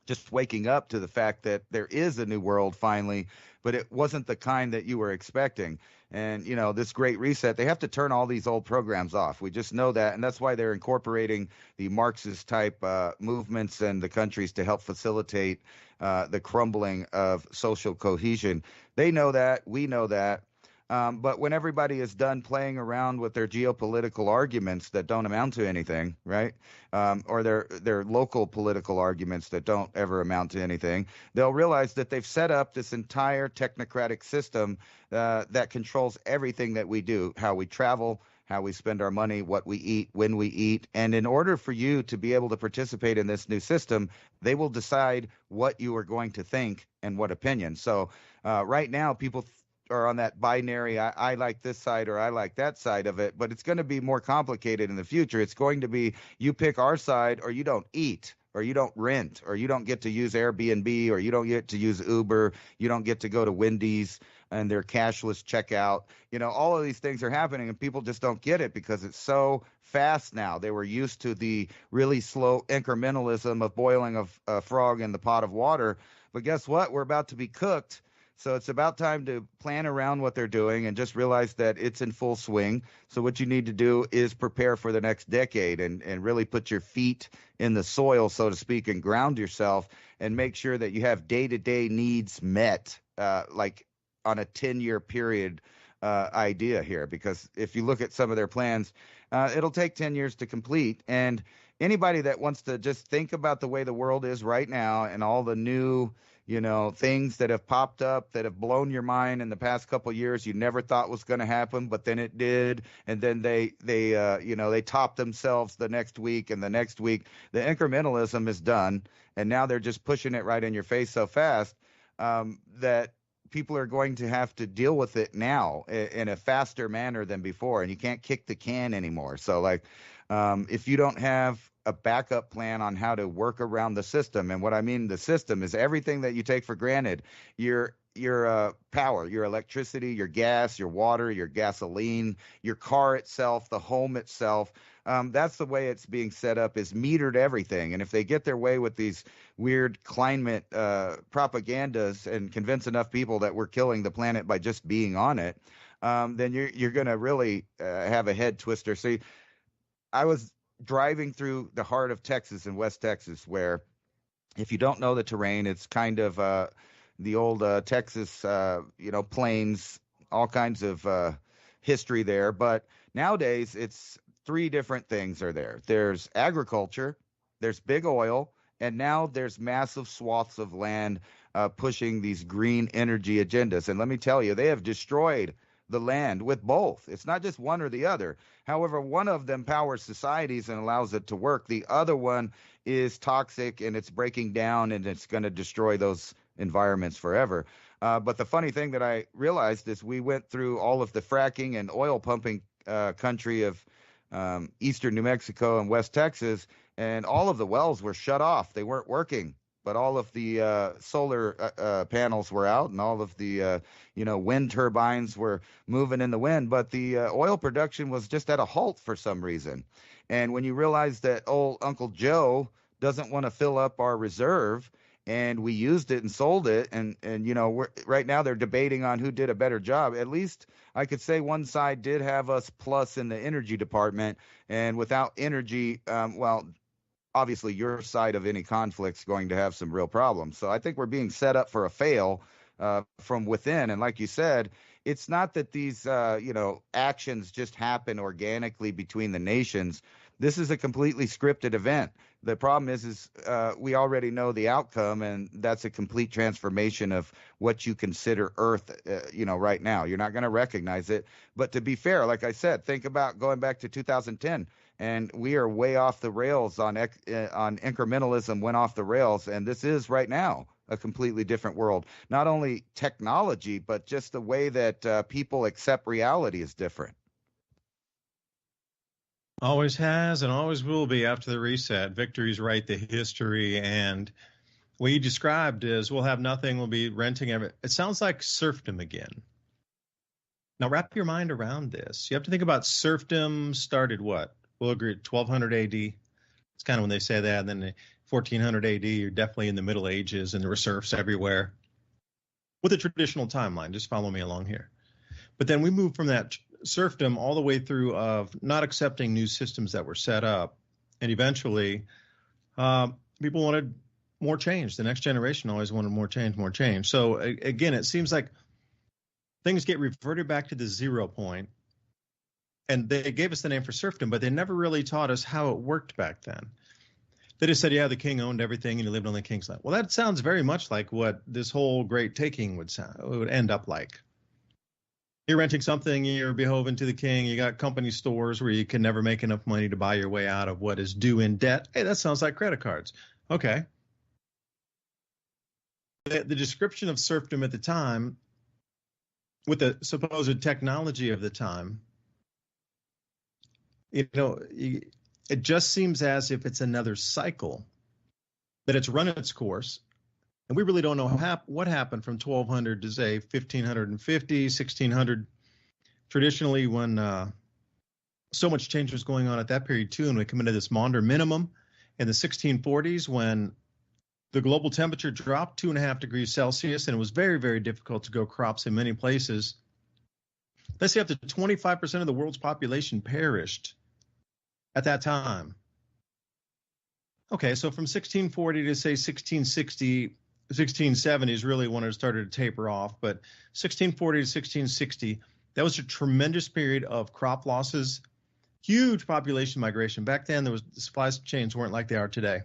just waking up to the fact that there is a new world finally, but it wasn't the kind that you were expecting. And, this great reset, they have to turn all these old programs off. We just know that. And that's why they're incorporating the Marxist type movements and the countries to help facilitate the crumbling of social cohesion. They know that. We know that. But when everybody is done playing around with their geopolitical arguments that don't amount to anything, right? Or their local political arguments that don't ever amount to anything, they'll realize that they've set up this entire technocratic system that controls everything that we do, how we travel, how we spend our money, what we eat, when we eat. And in order for you to be able to participate in this new system, they will decide what you are going to think and what opinion. So right now, people are on that binary, I like this side or I like that side of it, but it's going to be more complicated in the future. It's going to be you pick our side or you don't eat, or you don't rent, or you don't get to use Airbnb, or you don't get to use Uber, you don't get to go to Wendy's and their cashless checkout. All of these things are happening and people just don't get it because it's so fast now. They were used to the really slow incrementalism of boiling a frog in the pot of water. But guess what? We're about to be cooked. So it's about time to plan around what they're doing and just realize that it's in full swing. So what you need to do is prepare for the next decade and really put your feet in the soil, so to speak, and ground yourself and make sure that you have day-to-day needs met, like on a 10-year period idea here. Because if you look at some of their plans, it'll take 10 years to complete. And anybody that wants to just think about the way the world is right now and all the new things that have popped up that have blown your mind in the past couple of years you never thought was going to happen, but then it did. And then they topped themselves the next week and the next week. The incrementalism is done. And now they're just pushing it right in your face so fast that people are going to have to deal with it now in a faster manner than before. And you can't kick the can anymore. So if you don't have a backup plan on how to work around the system. And what I mean, the system is everything that you take for granted, your power, your electricity, your gas, your water, your gasoline, your car itself, the home itself. That's the way it's being set up, is metered everything. And if they get their way with these weird climate propagandas and convince enough people that we're killing the planet by just being on it, then you're going to really have a head twister. See, I was driving through the heart of Texas in West Texas, where if you don't know the terrain, it's kind of the old Texas, plains, all kinds of history there. But nowadays, it's three different things are there. There's agriculture, there's big oil, and now there's massive swaths of land pushing these green energy agendas. And let me tell you, they have destroyed the land with both. It's not just one or the other. However, one of them powers societies and allows it to work. The other one is toxic and it's breaking down and it's going to destroy those environments forever. But the funny thing that I realized is we went through all of the fracking and oil pumping country of eastern New Mexico and West Texas, and all of the wells were shut off. They weren't working. But all of the solar panels were out, and all of the wind turbines were moving in the wind. But the oil production was just at a halt for some reason. And when you realize that old Uncle Joe doesn't want to fill up our reserve, and we used it and sold it, and right now they're debating on who did a better job. At least I could say one side did have us plus in the energy department, and without energy, obviously your side of any conflict's going to have some real problems. So I think we're being set up for a fail from within. And like you said, it's not that these, actions just happen organically between the nations. This is a completely scripted event. The problem is we already know the outcome, and that's a complete transformation of what you consider Earth, right now. You're not going to recognize it. But to be fair, like I said, think about going back to 2010. And we are way off the rails on incrementalism, went off the rails. And this is right now a completely different world. Not only technology, but just the way that people accept reality is different. Always has and always will be after the reset. Victories write the history. And what you described is we'll have nothing. We'll be renting everything. It sounds like serfdom again. Now, wrap your mind around this. You have to think about serfdom started what? We'll agree, 1200 AD. It's kind of when they say that. And then 1400 AD, you're definitely in the Middle Ages, and there were serfs everywhere. With a traditional timeline, just follow me along here. But then we move from that serfdom all the way through of not accepting new systems that were set up. And eventually, people wanted more change. The next generation always wanted more change, more change. So again, it seems like things get reverted back to the 0 point. And they gave us the name for serfdom, but they never really taught us how it worked back then. They just said, yeah, the king owned everything and he lived on the king's land. Well, that sounds very much like what this whole great taking would end up like. You're renting something, you're beholden to the king, you got company stores where you can never make enough money to buy your way out of what is due in debt. Hey, that sounds like credit cards. Okay. The description of serfdom at the time, with the supposed technology of the time, it just seems as if it's another cycle, that it's run its course. And we really don't know what happened from 1200 to, say, 1550, 1600. Traditionally, when so much change was going on at that period, too, and we come into this Maunder minimum in the 1640s when the global temperature dropped 2.5 degrees Celsius, and it was very, very difficult to grow crops in many places. Let's say up to 25% of the world's population perished at that time. Okay, so from 1640 to, say, 1660, 1670 is really when it started to taper off, but 1640 to 1660, that was a tremendous period of crop losses, huge population migration. Back then, the supply chains weren't like they are today.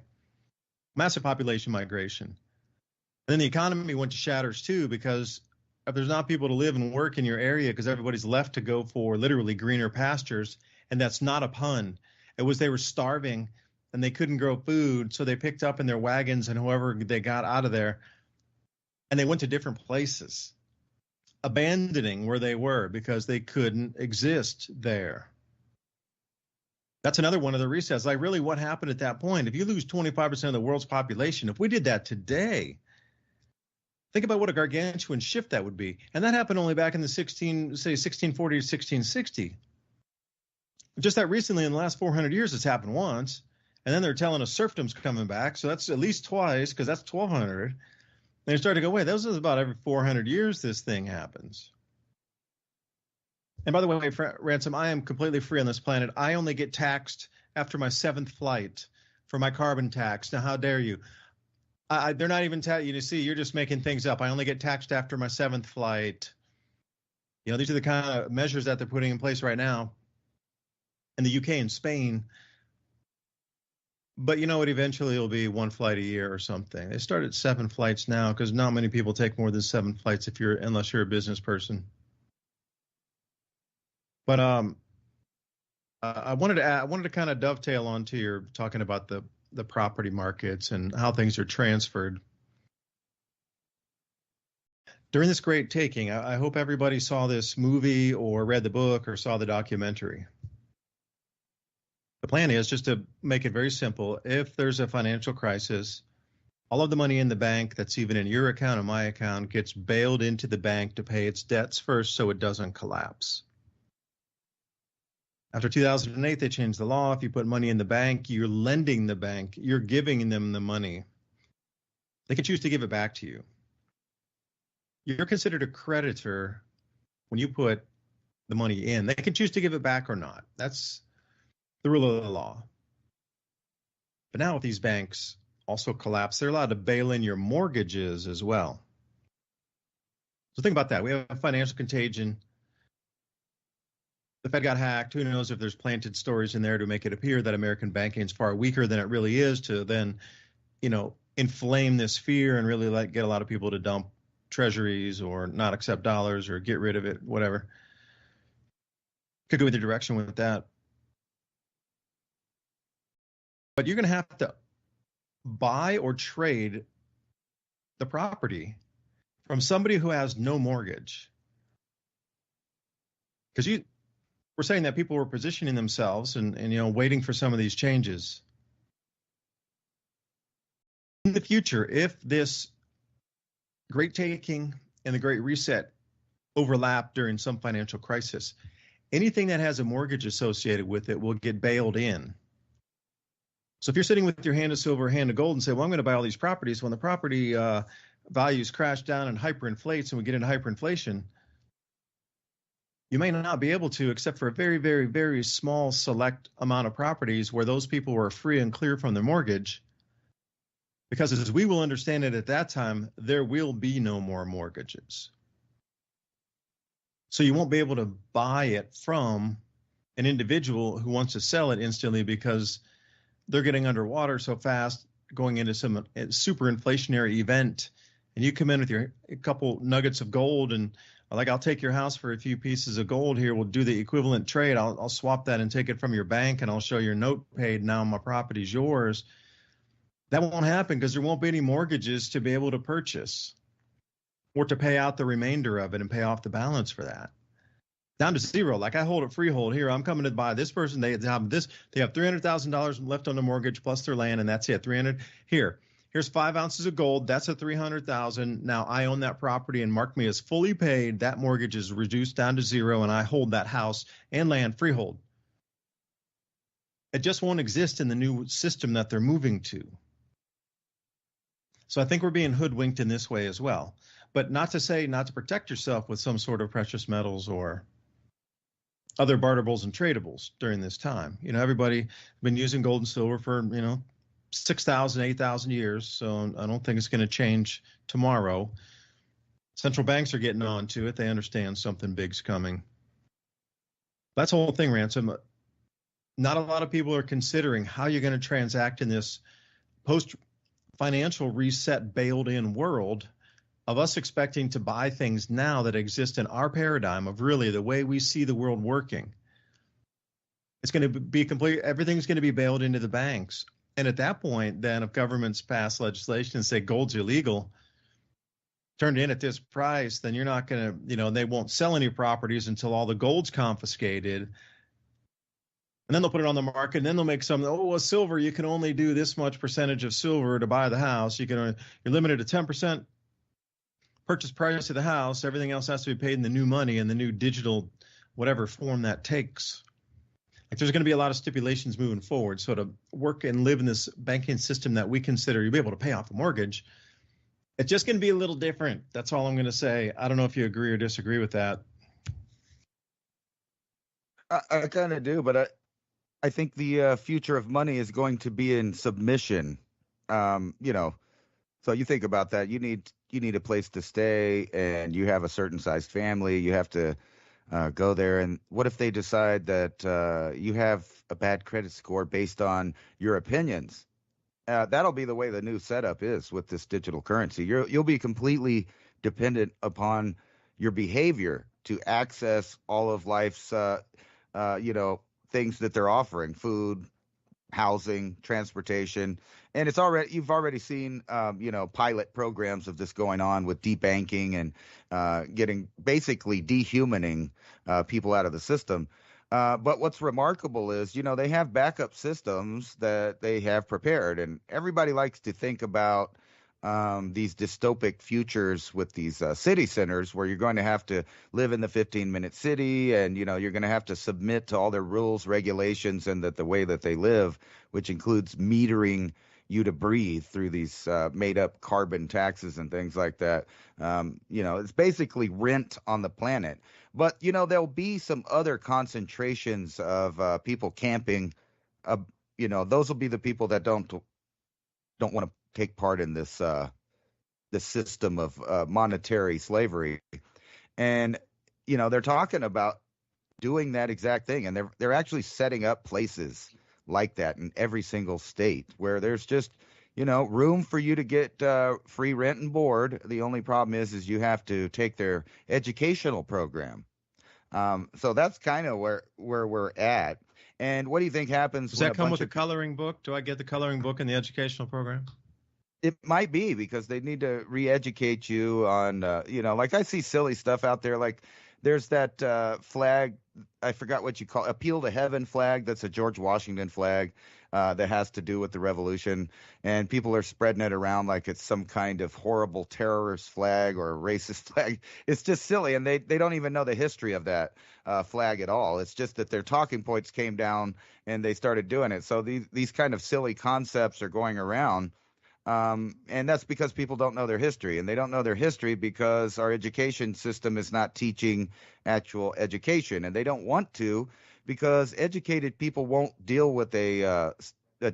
Massive population migration. And then the economy went to shatters too, because if there's not people to live and work in your area because everybody's left to go for literally greener pastures, and that's not a pun. It was they were starving and they couldn't grow food, so they picked up in their wagons and whoever they got out of there, and they went to different places, abandoning where they were because they couldn't exist there. That's another one of the resets. Like, really, what happened at that point? If you lose 25% of the world's population, if we did that today, think about what a gargantuan shift that would be. And that happened only back in the 1640 to 1660. Just that recently, in the last 400 years, it's happened once. And then they're telling us serfdom's coming back. So that's at least twice, because that's 1200. And they start to go, wait, those is about every 400 years this thing happens. And by the way, Ransom, I am completely free on this planet. I only get taxed after my 7th flight for my carbon tax. Now, how dare you? They're not even you see, you're just making things up. I only get taxed after my 7th flight. These are the kind of measures that they're putting in place right now in the UK and Spain. But you know what? Eventually it'll be 1 flight a year or something. They start at 7 flights now because not many people take more than 7 flights unless you're a business person. But I wanted to kind of dovetail onto your talking about the property markets and how things are transferred. During this great taking, I hope everybody saw this movie or read the book or saw the documentary. The plan is just to make it very simple. If there's a financial crisis, all of the money in the bank that's even in your account and my account gets bailed into the bank to pay its debts first so it doesn't collapse. After 2008, they changed the law. If you put money in the bank, you're lending the bank. You're giving them the money. They can choose to give it back to you. You're considered a creditor when you put the money in. They can choose to give it back or not. That's the rule of the law. But now with these banks also collapse, they're allowed to bail in your mortgages as well. So think about that. We have a financial contagion. The Fed got hacked. Who knows if there's planted stories in there to make it appear that American banking is far weaker than it really is, to then, inflame this fear and really get a lot of people to dump treasuries or not accept dollars or get rid of it, whatever. Could go either direction with that. But you're going to have to buy or trade the property from somebody who has no mortgage. Because we're saying that people were positioning themselves and waiting for some of these changes. In the future, if this great taking and the great reset overlap during some financial crisis, anything that has a mortgage associated with it will get bailed in. So if you're sitting with your hand of silver, hand of gold, and say, well, I'm going to buy all these properties, when the property values crash down and hyperinflates and we get into hyperinflation, you may not be able to, except for a very, very, very small select amount of properties where those people were free and clear from their mortgage. Because as we will understand it at that time, there will be no more mortgages. So you won't be able to buy it from an individual who wants to sell it instantly because they're getting underwater so fast going into some super inflationary event. And you come in with a couple nuggets of gold and like, I'll take your house for a few pieces of gold here. We'll do the equivalent trade. I'll swap that and take it from your bank and I'll show your note paid. Now my property's yours. That won't happen because there won't be any mortgages to be able to purchase or to pay out the remainder of it and pay off the balance for that. Down to zero. Like I hold it freehold here. I'm coming to buy this person. They have this. They have $300,000 left on the mortgage plus their land, and that's it. 300 here. Here's 5 ounces of gold. That's a 300,000. Now I own that property and mark me as fully paid. That mortgage is reduced down to zero, and I hold that house and land freehold. It just won't exist in the new system that they're moving to. So I think we're being hoodwinked in this way as well. But not to say not to protect yourself with some sort of precious metals or other barterables and tradables during this time. You know, everybody been using gold and silver for, 6,000, 8,000 years. So I don't think it's going to change tomorrow. Central banks are getting on to it. They understand something big's coming. That's the whole thing, Ransom. Not a lot of people are considering how you're going to transact in this post-financial reset bailed-in world of us expecting to buy things now that exist in our paradigm of really the way we see the world working. It's going to be everything's going to be bailed into the banks. And at that point, then if governments pass legislation and say gold's illegal, turned in at this price, then you're not going to, they won't sell any properties until all the gold's confiscated. And then they'll put it on the market, and then they'll make silver, you can only do this much percentage of silver to buy the house. You're limited to 10% purchase price of the house. Everything else has to be paid in the new money and the new digital, whatever form that takes. Like there's going to be a lot of stipulations moving forward. So to work and live in this banking system that we consider you'll be able to pay off the mortgage, it's just going to be a little different. That's all I'm going to say. I don't know if you agree or disagree with that. I kind of do, but I think the future of money is going to be in submission. So you think about that. You need a place to stay, and you have a certain sized family. You have to go there. And what if they decide that you have a bad credit score based on your opinions? That'll be the way the new setup is with this digital currency. You'll be completely dependent upon your behavior to access all of life's, things that they're offering: food, housing, transportation. And you've already seen, pilot programs of this going on with debanking and getting basically dehumaning people out of the system. But what's remarkable is, they have backup systems that they have prepared, and everybody likes to think about these dystopic futures with these city centers where you're going to have to live in the 15-minute city, and you're going to have to submit to all their rules, regulations, and the way that they live, which includes metering you to breathe through these made up carbon taxes and things like that. It's basically rent on the planet. But there'll be some other concentrations of people camping. Those will be the people that don't want to take part in this system of monetary slavery. And they're talking about doing that exact thing, and they're actually setting up places like that in every single state where there's just room for you to get free rent and board. The only problem is you have to take their educational program. So that's kind of where we're at. And what do you think happens? Does that come with a coloring book? Do I get the coloring book in the educational program? It might be, because they need to re-educate you on, like I see silly stuff out there. Like there's that flag, I forgot what you call it, Appeal to Heaven flag. That's a George Washington flag that has to do with the revolution. And people are spreading it around like it's some kind of horrible terrorist flag or racist flag. It's just silly. And they don't even know the history of that flag at all. It's just that their talking points came down and they started doing it. So these kind of silly concepts are going around. And that's because people don't know their history, and they don't know their history because our education system is not teaching actual education, and they don't want to, because educated people won't deal with a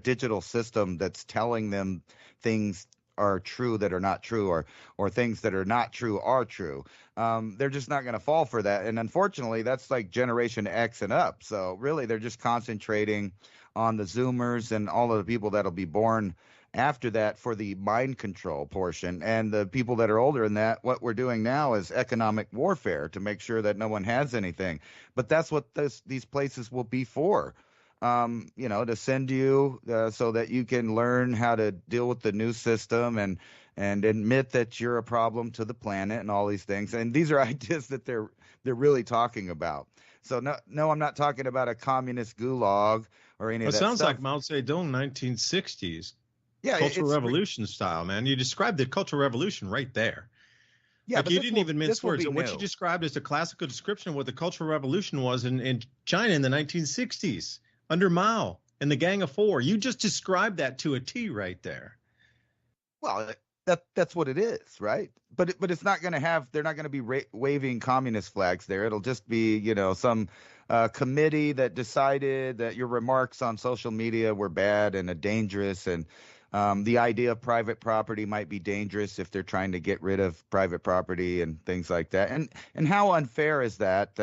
digital system that's telling them things are true that are not true, or things that are not true are true. They're just not going to fall for that. And unfortunately, that's like Generation X and up. So really, they're just concentrating on the Zoomers and all of the people that'll be born after that for the mind control portion. And the people that are older than that, what we're doing now is economic warfare to make sure that no one has anything. But that's what these places will be for. To send you so that you can learn how to deal with the new system and admit that you're a problem to the planet and all these things. And these are ideas that they're really talking about. So no, I'm not talking about a communist gulag or any of that stuff. It sounds like Mao Zedong, 1960s. Yeah, Cultural Revolution style, man. You described the Cultural Revolution right there. Yeah, like you didn't even mince words. So what you described as a classical description of what the Cultural Revolution was in China in the 1960s under Mao and the Gang of Four. You just described that to a T right there. Well, that's what it is, right? But it's not going to have. They're not going to be waving communist flags there. It'll just be some committee that decided that your remarks on social media were bad and dangerous, and the idea of private property might be dangerous if they're trying to get rid of private property and things like that. And how unfair is that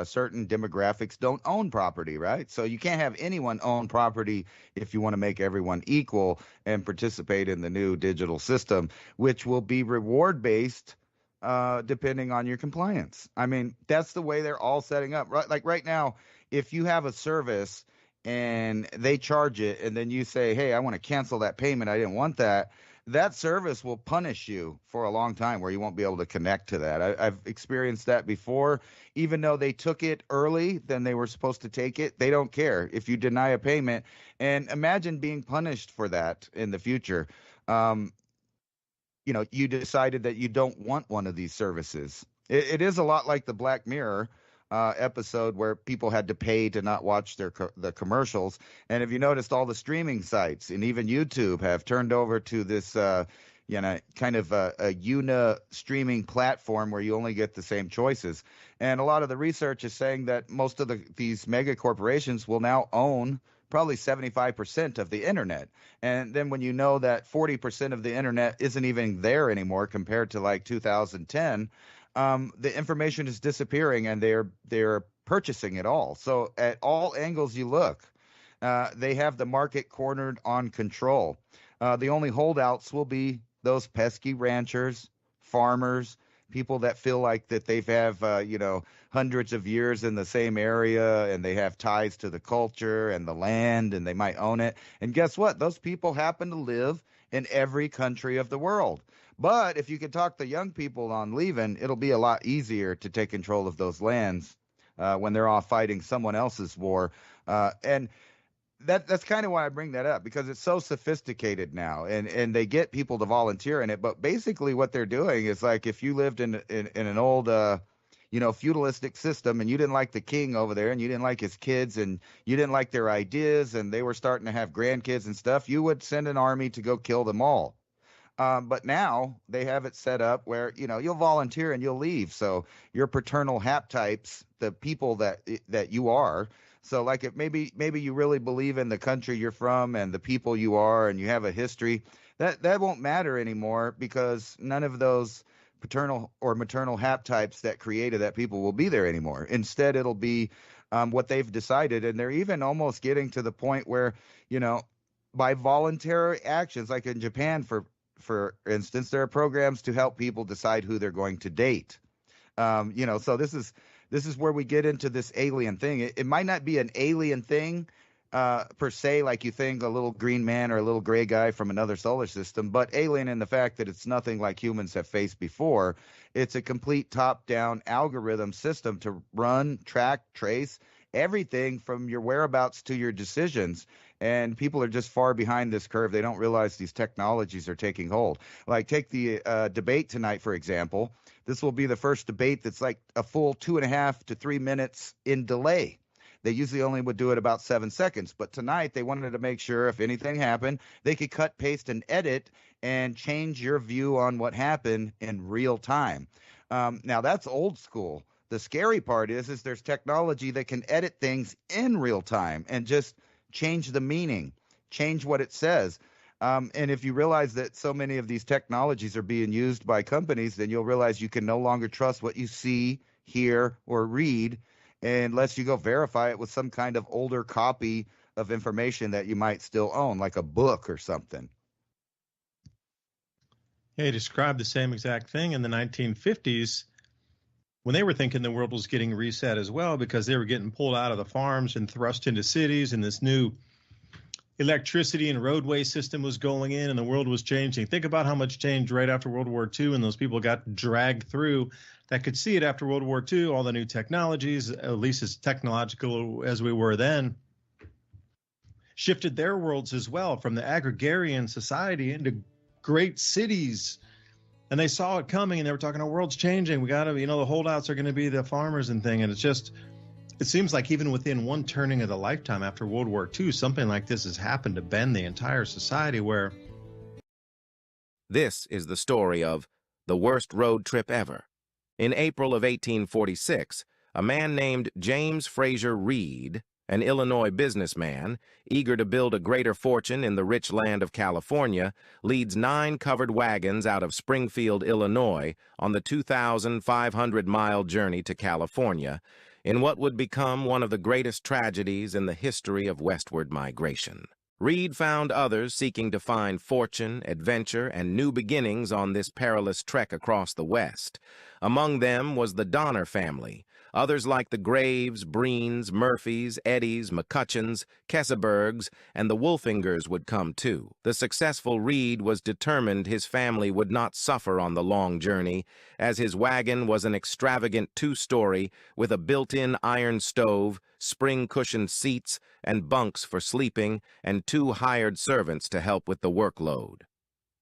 certain demographics don't own property, right? So you can't have anyone own property if you want to make everyone equal and participate in the new digital system, which will be reward based depending on your compliance. I mean, that's the way they're all setting up. Right? Like right now, if you have a service and they charge it, and then you say, hey, I want to cancel that payment, I didn't want that, that service will punish you for a long time where you won't be able to connect to that. I've experienced that before. Even though they took it early than they were supposed to take it, they don't care if you deny a payment. And imagine being punished for that in the future. You decided that you don't want one of these services. It is a lot like the Black Mirror episode where people had to pay to not watch the commercials. And if you noticed, all the streaming sites and even YouTube have turned over to this kind of a una streaming platform where you only get the same choices. And a lot of the research is saying that most of these mega corporations will now own probably 75% of the internet. And then when you know that 40% of the internet isn't even there anymore compared to like 2010, the information is disappearing, and they're purchasing it all. So at all angles you look, they have the market cornered on control. The only holdouts will be those pesky ranchers, farmers, people that feel like that they have hundreds of years in the same area, and they have ties to the culture and the land, and they might own it. And guess what? Those people happen to live in every country of the world. But if you can talk the young people on leaving, it'll be a lot easier to take control of those lands when they're off fighting someone else's war. And that's kind of why I bring that up, because it's so sophisticated now, and they get people to volunteer in it. But basically what they're doing is like if you lived in an old feudalistic system, and you didn't like the king over there, and you didn't like his kids, and you didn't like their ideas, and they were starting to have grandkids and stuff, you would send an army to go kill them all. But now they have it set up where, you'll volunteer and you'll leave. So your paternal haptypes, the people that you are. So like if maybe you really believe in the country you're from and the people you are, and you have a history, that won't matter anymore, because none of those paternal or maternal haptypes that created that people will be there anymore. Instead, it'll be what they've decided. And they're even almost getting to the point where, by voluntary actions, like in Japan, for instance, there are programs to help people decide who they're going to date. So this is where we get into this alien thing. It might not be an alien thing per se, like you think a little green man or a little gray guy from another solar system, but alien in the fact that it's nothing like humans have faced before. It's a complete top-down algorithm system to run, track, trace everything from your whereabouts to your decisions. And people are just far behind this curve. They don't realize these technologies are taking hold. Like take the debate tonight, for example. This will be the first debate that's like a full 2.5 to 3 minutes in delay. They usually only would do it about 7 seconds. But tonight they wanted to make sure if anything happened, they could cut, paste, and edit and change your view on what happened in real time. Now that's old school. The scary part is there's technology that can edit things in real time and just change the meaning, change what it says. And if you realize that so many of these technologies are being used by companies, then you'll realize you can no longer trust what you see, hear, or read unless you go verify it with some kind of older copy of information that you might still own, like a book or something. He described the same exact thing in the 1950s when they were thinking the world was getting reset as well, because they were getting pulled out of the farms and thrust into cities, and this new electricity and roadway system was going in, and the world was changing. Think about how much changed right after World War II, and those people got dragged through that could see it after World War II, all the new technologies, at least as technological as we were then, shifted their worlds as well from the agrarian society into great cities. And they saw it coming, and they were talking, our world's changing. We got to, the holdouts are going to be the farmers and thing. And it seems like even within one turning of the lifetime after World War II, something like this has happened to bend the entire society where. This is the story of the worst road trip ever. In April of 1846, a man named James Fraser Reed, an Illinois businessman, eager to build a greater fortune in the rich land of California, leads 9 covered wagons out of Springfield, Illinois, on the 2,500-mile journey to California, in what would become one of the greatest tragedies in the history of westward migration. Reed found others seeking to find fortune, adventure, and new beginnings on this perilous trek across the West. Among them was the Donner family. Others like the Graves, Breens, Murphys, Eddies, McCutcheons, Kesebergs, and the Wolfingers would come too. The successful Reed was determined his family would not suffer on the long journey, as his wagon was an extravagant 2-story with a built-in iron stove, spring-cushioned seats, and bunks for sleeping, and 2 hired servants to help with the workload.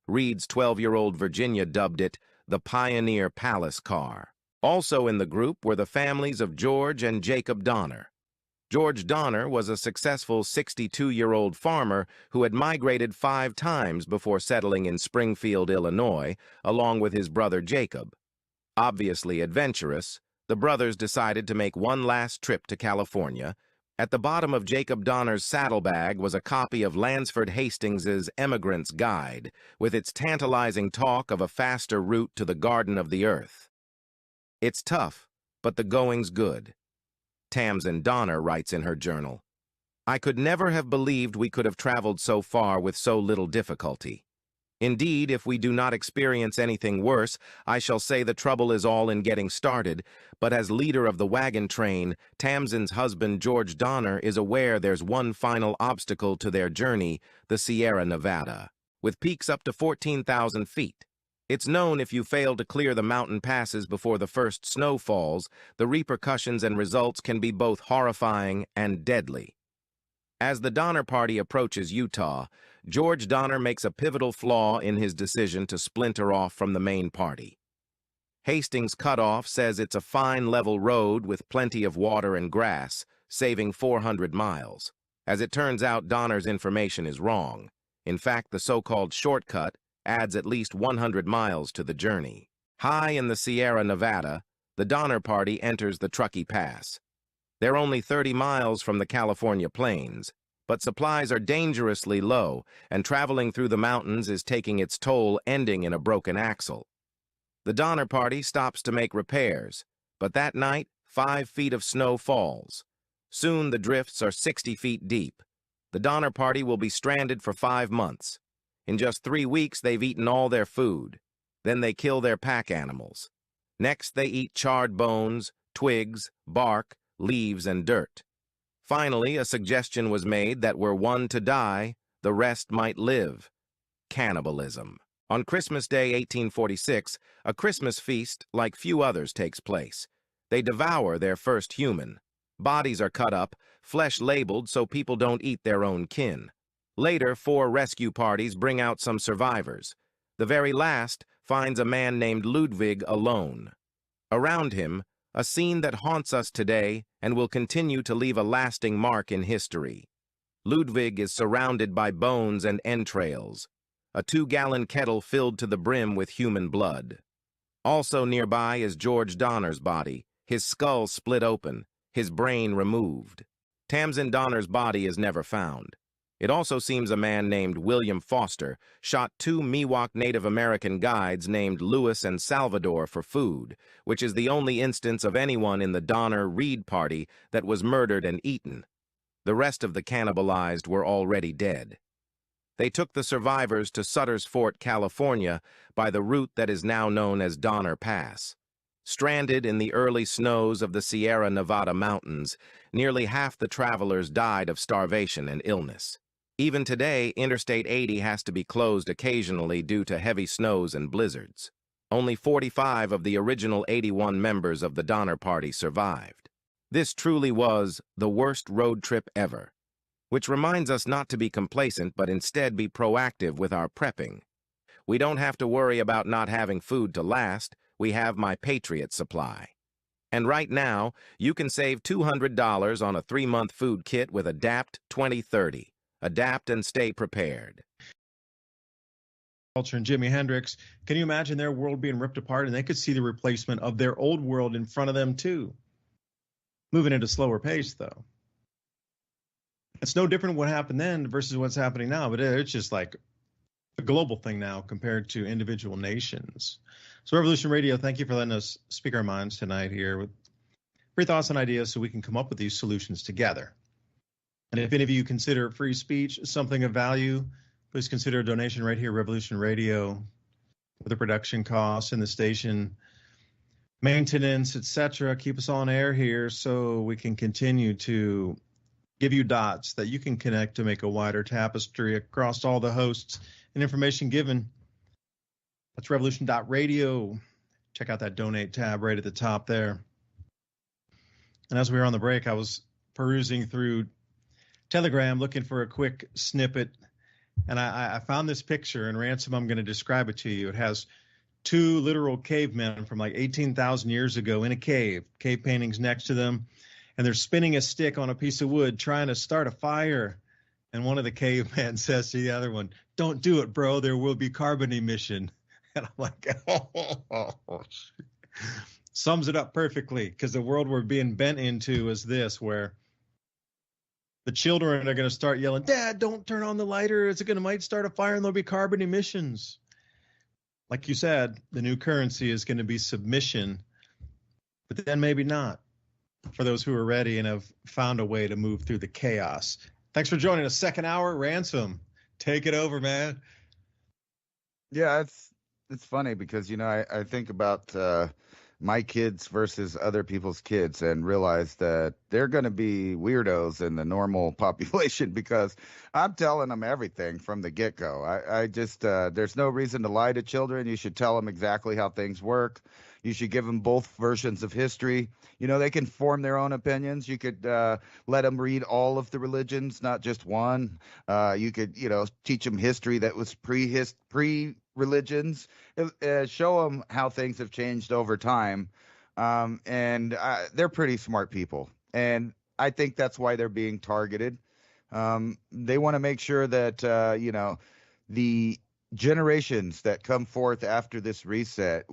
Reed's 12-year-old Virginia dubbed it the Pioneer Palace Car. Also in the group were the families of George and Jacob Donner. George Donner was a successful 62-year-old farmer who had migrated 5 times before settling in Springfield, Illinois, along with his brother Jacob. Obviously adventurous, the brothers decided to make one last trip to California. At the bottom of Jacob Donner's saddlebag was a copy of Lansford Hastings's Emigrant's Guide, with its tantalizing talk of a faster route to the Garden of the Earth. It's tough, but the going's good. Tamsin Donner writes in her journal, I could never have believed we could have traveled so far with so little difficulty. Indeed, if we do not experience anything worse, I shall say the trouble is all in getting started, but as leader of the wagon train, Tamsin's husband George Donner is aware there's one final obstacle to their journey, the Sierra Nevada, with peaks up to 14,000 feet. It's known if you fail to clear the mountain passes before the first snow falls, the repercussions and results can be both horrifying and deadly. As the Donner Party approaches Utah, George Donner makes a pivotal flaw in his decision to splinter off from the main party. Hastings Cutoff says it's a fine level road with plenty of water and grass, saving 400 miles. As it turns out, Donner's information is wrong. In fact, the so-called shortcut adds at least 100 miles to the journey. High in the Sierra Nevada, the Donner Party enters the Truckee Pass. They're only 30 miles from the California plains, but supplies are dangerously low, and traveling through the mountains is taking its toll, ending in a broken axle. The Donner Party stops to make repairs, but that night, 5 feet of snow falls. Soon the drifts are 60 feet deep. The Donner Party will be stranded for 5 months. In just 3 weeks, they've eaten all their food. Then they kill their pack animals. Next, they eat charred bones, twigs, bark, leaves, and dirt. Finally, a suggestion was made that were one to die, the rest might live. Cannibalism. On Christmas Day, 1846, a Christmas feast like few others takes place. They devour their first human. Bodies are cut up, flesh labeled so people don't eat their own kin. Later, 4 rescue parties bring out some survivors. The very last finds a man named Ludwig alone. Around him, a scene that haunts us today and will continue to leave a lasting mark in history. Ludwig is surrounded by bones and entrails, a 2-gallon kettle filled to the brim with human blood. Also nearby is George Donner's body, his skull split open, his brain removed. Tamsin Donner's body is never found. It also seems a man named William Foster shot 2 Miwok Native American guides named Lewis and Salvador for food, which is the only instance of anyone in the Donner-Reed party that was murdered and eaten. The rest of the cannibalized were already dead. They took the survivors to Sutter's Fort, California, by the route that is now known as Donner Pass. Stranded in the early snows of the Sierra Nevada mountains, nearly half the travelers died of starvation and illness. Even today, Interstate 80 has to be closed occasionally due to heavy snows and blizzards. Only 45 of the original 81 members of the Donner Party survived. This truly was the worst road trip ever, which reminds us not to be complacent but instead be proactive with our prepping. We don't have to worry about not having food to last. We have My Patriot Supply. And right now, you can save $200 on a 3-month food kit with ADAPT 2030. Adapt and stay prepared. Culture and Jimi Hendrix. Can you imagine their world being ripped apart and they could see the replacement of their old world in front of them too? Moving at a slower pace, though. It's no different what happened then versus what's happening now, but it's just like a global thing now compared to individual nations. So Revolution Radio, thank you for letting us speak our minds tonight here with free thoughts and ideas so we can come up with these solutions together. And if any of you consider free speech something of value, please consider a donation right here, Revolution Radio, with the production costs and the station maintenance, etc. Keep us on air here so we can continue to give you dots that you can connect to make a wider tapestry across all the hosts and information given. That's revolution.radio. Check out that donate tab right at the top there. And as we were on the break, I was perusing through Telegram looking for a quick snippet, and I found this picture, and Ransom, I'm going to describe it to you. It has 2 literal cavemen from like 18,000 years ago in a cave paintings next to them, and they're spinning a stick on a piece of wood trying to start a fire. And one of the cavemen says to the other one, "Don't do it, bro. There will be carbon emission." And I'm like, oh. Sums it up perfectly, because the world we're being bent into is this, where the children are going to start yelling, "Dad, don't turn on the lighter. Might start a fire and there'll be carbon emissions." Like you said, the new currency is going to be submission, but then maybe not for those who are ready and have found a way to move through the chaos. Thanks for joining us. Second hour, Ransom. Take it over, man. Yeah, it's funny because, I think about my kids versus other people's kids and realize that they're going to be weirdos in the normal population because I'm telling them everything from the get-go. I just there's no reason to lie to children. You should tell them exactly how things work. You should give them both versions of history. They can form their own opinions. You could let them read all of the religions, not just one. You could, teach them history that was pre-religions. Show them how things have changed over time. And they're pretty smart people. And I think that's why they're being targeted. They want to make sure that, the generations that come forth after this reset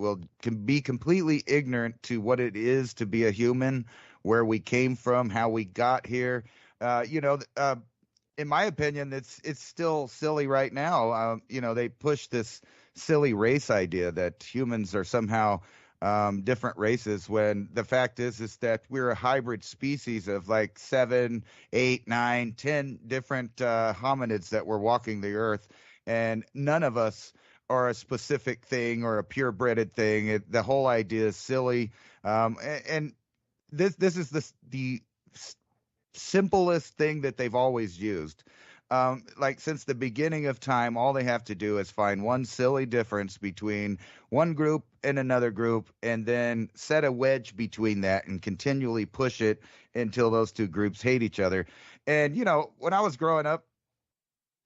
can be completely ignorant to what it is to be a human, where we came from, how we got here. In my opinion, it's still silly right now. They push this silly race idea that humans are somehow different races, when the fact is that we're a hybrid species of like 7, 8, 9, 10 different hominids that were walking the earth. And none of us are a specific thing or a purebred thing. The whole idea is silly. And this is the simplest thing that they've always used. Like since the beginning of time, all they have to do is find one silly difference between one group and another group, and then set a wedge between that and continually push it until those two groups hate each other. And, when I was growing up,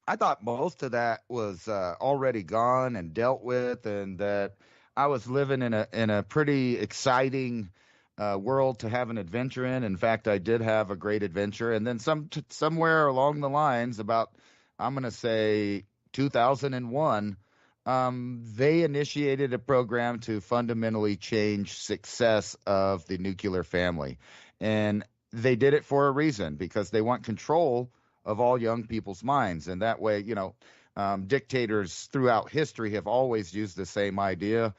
I thought most of that was already gone and dealt with, and that I was living in a pretty exciting world to have an adventure in. In fact, I did have a great adventure. And then somewhere along the lines, about, I'm going to say 2001, they initiated a program to fundamentally change success of the nuclear family. And they did it for a reason, because they want control of all young people's minds. And that way, dictators throughout history have always used the same idea.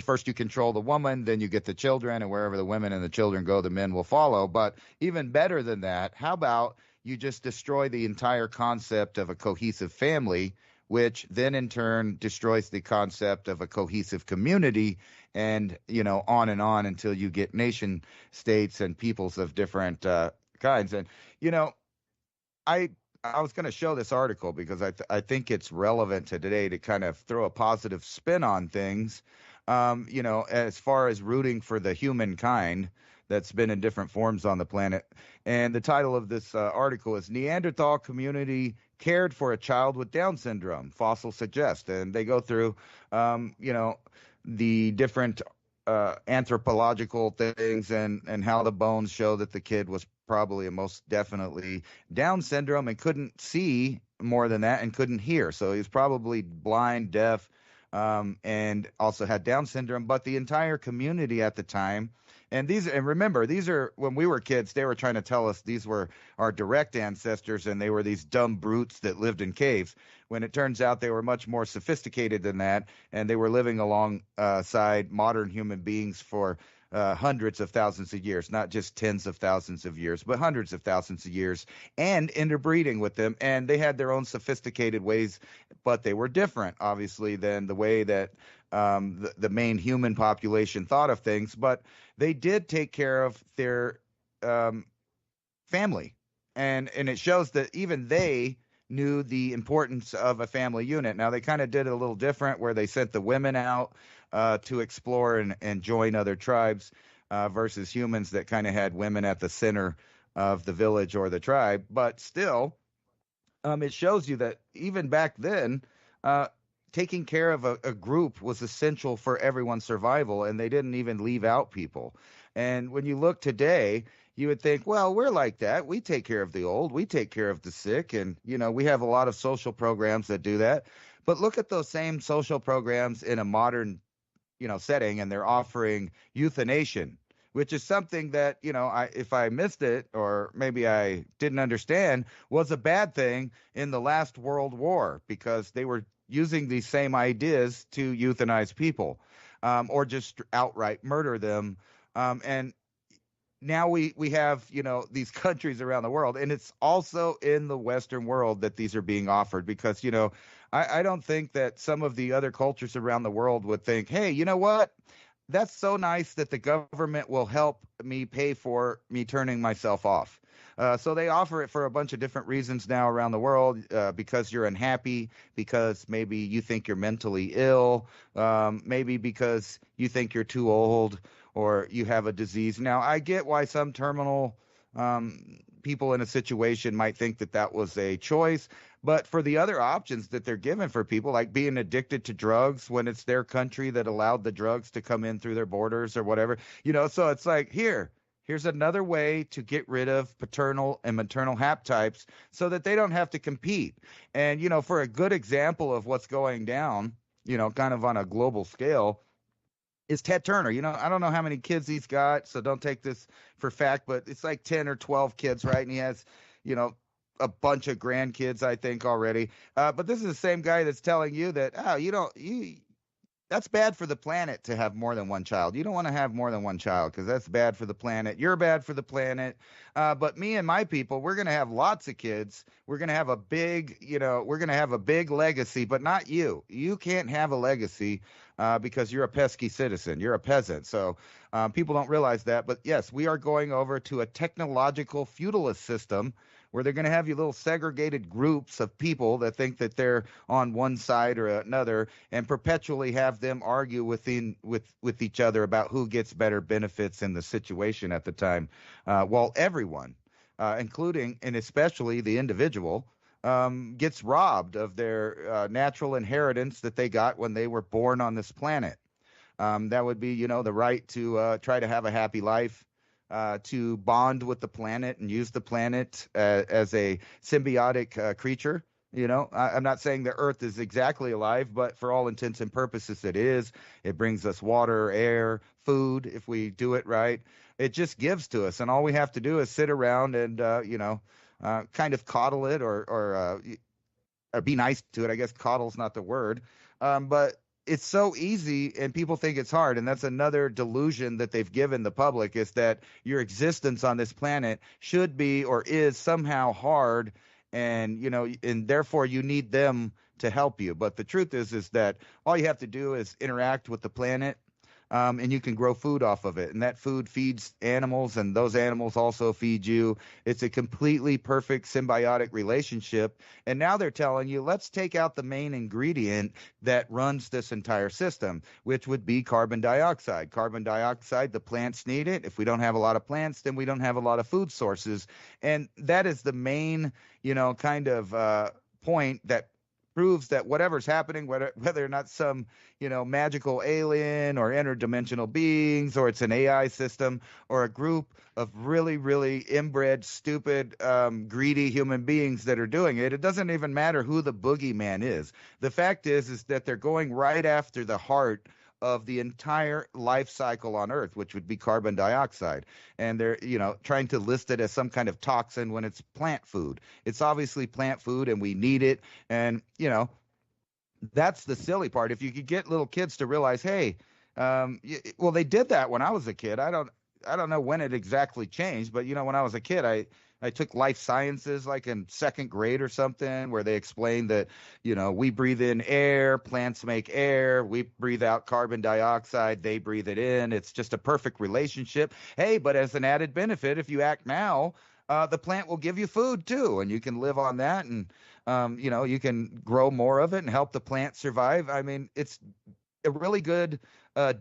First you control the woman, then you get the children, and wherever the women and the children go, the men will follow. But even better than that, how about you just destroy the entire concept of a cohesive family, which then in turn destroys the concept of a cohesive community, and on and on until you get nation states and peoples of different kinds. And I was going to show this article because I think it's relevant to today to kind of throw a positive spin on things. As far as rooting for the humankind that's been in different forms on the planet. And the title of this article is Neanderthal Community Cared for a Child with Down Syndrome, Fossils Suggest. And they go through, the different anthropological things and how the bones show that the kid was probably and most definitely Down syndrome and couldn't see more than that and couldn't hear. So he was probably blind, deaf, and also had Down syndrome. But the entire community at the time, and remember, these are when we were kids, they were trying to tell us these were our direct ancestors and they were these dumb brutes that lived in caves, when it turns out they were much more sophisticated than that, and they were living alongside modern human beings for hundreds of thousands of years, not just tens of thousands of years, but hundreds of thousands of years, and interbreeding with them. And they had their own sophisticated ways, but they were different, obviously, than the way that the main human population thought of things. But they did take care of their family. And it shows that even they knew the importance of a family unit. Now, they kind of did it a little different, where they sent the women out to explore and join other tribes versus humans that kind of had women at the center of the village or the tribe. But still, it shows you that even back then, taking care of a group was essential for everyone's survival, and they didn't even leave out people. And when you look today, you would think, well, we're like that. We take care of the old. We take care of the sick. And, we have a lot of social programs that do that. But look at those same social programs in a modern, setting, and they're offering euthanasia, which is something that, if I missed it or maybe I didn't understand, was a bad thing in the last World War, because they were using these same ideas to euthanize people or just outright murder them. And now we have, these countries around the world, and it's also in the Western world that these are being offered, because, I don't think that some of the other cultures around the world would think, hey, you know what? That's so nice that the government will help me pay for me turning myself off. So they offer it for a bunch of different reasons now around the world, because you're unhappy, because maybe you think you're mentally ill, maybe because you think you're too old or you have a disease. Now, I get why some terminal people in a situation might think that was a choice. But for the other options that they're given for people, like being addicted to drugs when it's their country that allowed the drugs to come in through their borders or whatever, so it's like, here's another way to get rid of paternal and maternal haptypes so that they don't have to compete. And, for a good example of what's going down, kind of on a global scale, is Ted Turner. I don't know how many kids he's got, so don't take this for fact, but it's like 10 or 12 kids, right? And he has, a bunch of grandkids, I think, already. But this is the same guy that's telling you that, that's bad for the planet to have more than one child. You don't want to have more than one child because that's bad for the planet. You're bad for the planet. But me and my people, we're going to have lots of kids. We're going to have a big, legacy, but not you. You can't have a legacy because you're a pesky citizen. You're a peasant. So people don't realize that. But yes, we are going over to a technological feudalist system where they're going to have you little segregated groups of people that think that they're on one side or another, and perpetually have them argue with each other about who gets better benefits in the situation at the time, while everyone, including and especially the individual, gets robbed of their natural inheritance that they got when they were born on this planet. That would be, the right to try to have a happy life, to bond with the planet and use the planet as a symbiotic creature. I'm not saying the Earth is exactly alive, but for all intents and purposes, it is. It brings us water, air, food, if we do it right. It just gives to us, and all we have to do is sit around and, kind of coddle it or be nice to it. I guess coddle's not the word, but it's so easy and people think it's hard. And that's another delusion that they've given the public, is that your existence on this planet should be or is somehow hard, and and therefore you need them to help you. But the truth is that all you have to do is interact with the planet, and you can grow food off of it. And that food feeds animals, and those animals also feed you. It's a completely perfect symbiotic relationship. And now they're telling you, let's take out the main ingredient that runs this entire system, which would be carbon dioxide. Carbon dioxide, the plants need it. If we don't have a lot of plants, then we don't have a lot of food sources. And that is the main, kind of point that proves that whatever's happening, whether or not some, magical alien or interdimensional beings, or it's an AI system or a group of really, really inbred, stupid, greedy human beings that are doing it, it doesn't even matter who the boogeyman is. The fact is that they're going right after the heart of the entire life cycle on Earth, which would be carbon dioxide. And they're, trying to list it as some kind of toxin when it's plant food. It's obviously plant food and we need it. And, that's the silly part. If you could get little kids to realize, hey, well, they did that when I was a kid. I don't know when it exactly changed, but, when I was a kid, I took life sciences like in second grade or something, where they explained that, we breathe in air, plants make air, we breathe out carbon dioxide, they breathe it in. It's just a perfect relationship. Hey, but as an added benefit, if you act now, the plant will give you food too, and you can live on that, and you can grow more of it and help the plant survive. I mean, it's a really good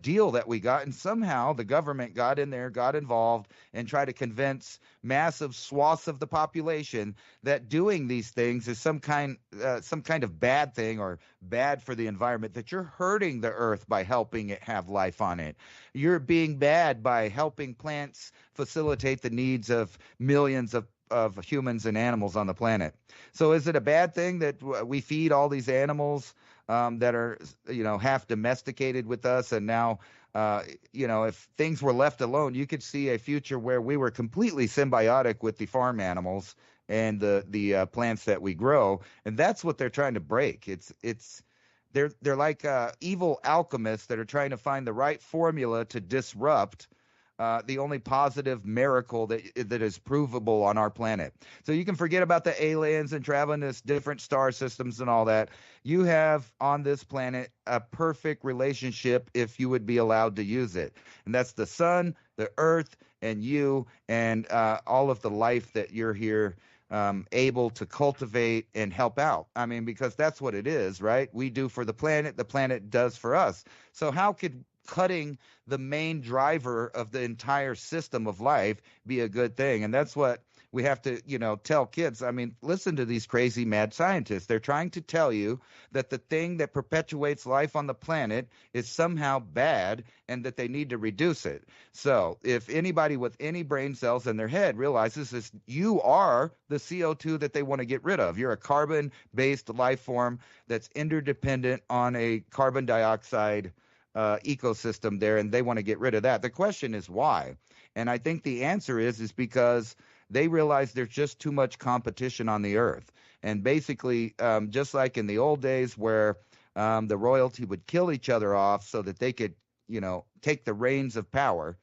deal that we got, and somehow the government got in there, got involved, and tried to convince massive swaths of the population that doing these things is some kind of bad thing or bad for the environment, that you're hurting the earth by helping it have life on it. You're being bad by helping plants facilitate the needs of millions of humans and animals on the planet. So is it a bad thing that we feed all these animals that are, half domesticated with us? And now, if things were left alone, you could see a future where we were completely symbiotic with the farm animals and the plants that we grow. And that's what they're trying to break. They're like evil alchemists that are trying to find the right formula to disrupt the only positive miracle that is provable on our planet. So you can forget about the aliens and traveling to different star systems and all that. You have on this planet a perfect relationship if you would be allowed to use it. And that's the sun, the earth, and you, and all of the life that you're here able to cultivate and help out. I mean, because that's what it is, right? We do for the planet does for us. So how could cutting the main driver of the entire system of life be a good thing? And that's what we have to, tell kids. I mean, listen to these crazy mad scientists. They're trying to tell you that the thing that perpetuates life on the planet is somehow bad and that they need to reduce it. So if anybody with any brain cells in their head realizes this, you are the CO2 that they want to get rid of. You're a carbon-based life form that's interdependent on a carbon dioxide ecosystem there, and they want to get rid of that. The question is why? And I think the answer is because they realize there's just too much competition on the earth. And basically, just like in the old days where the royalty would kill each other off so that they could, take the reins of power.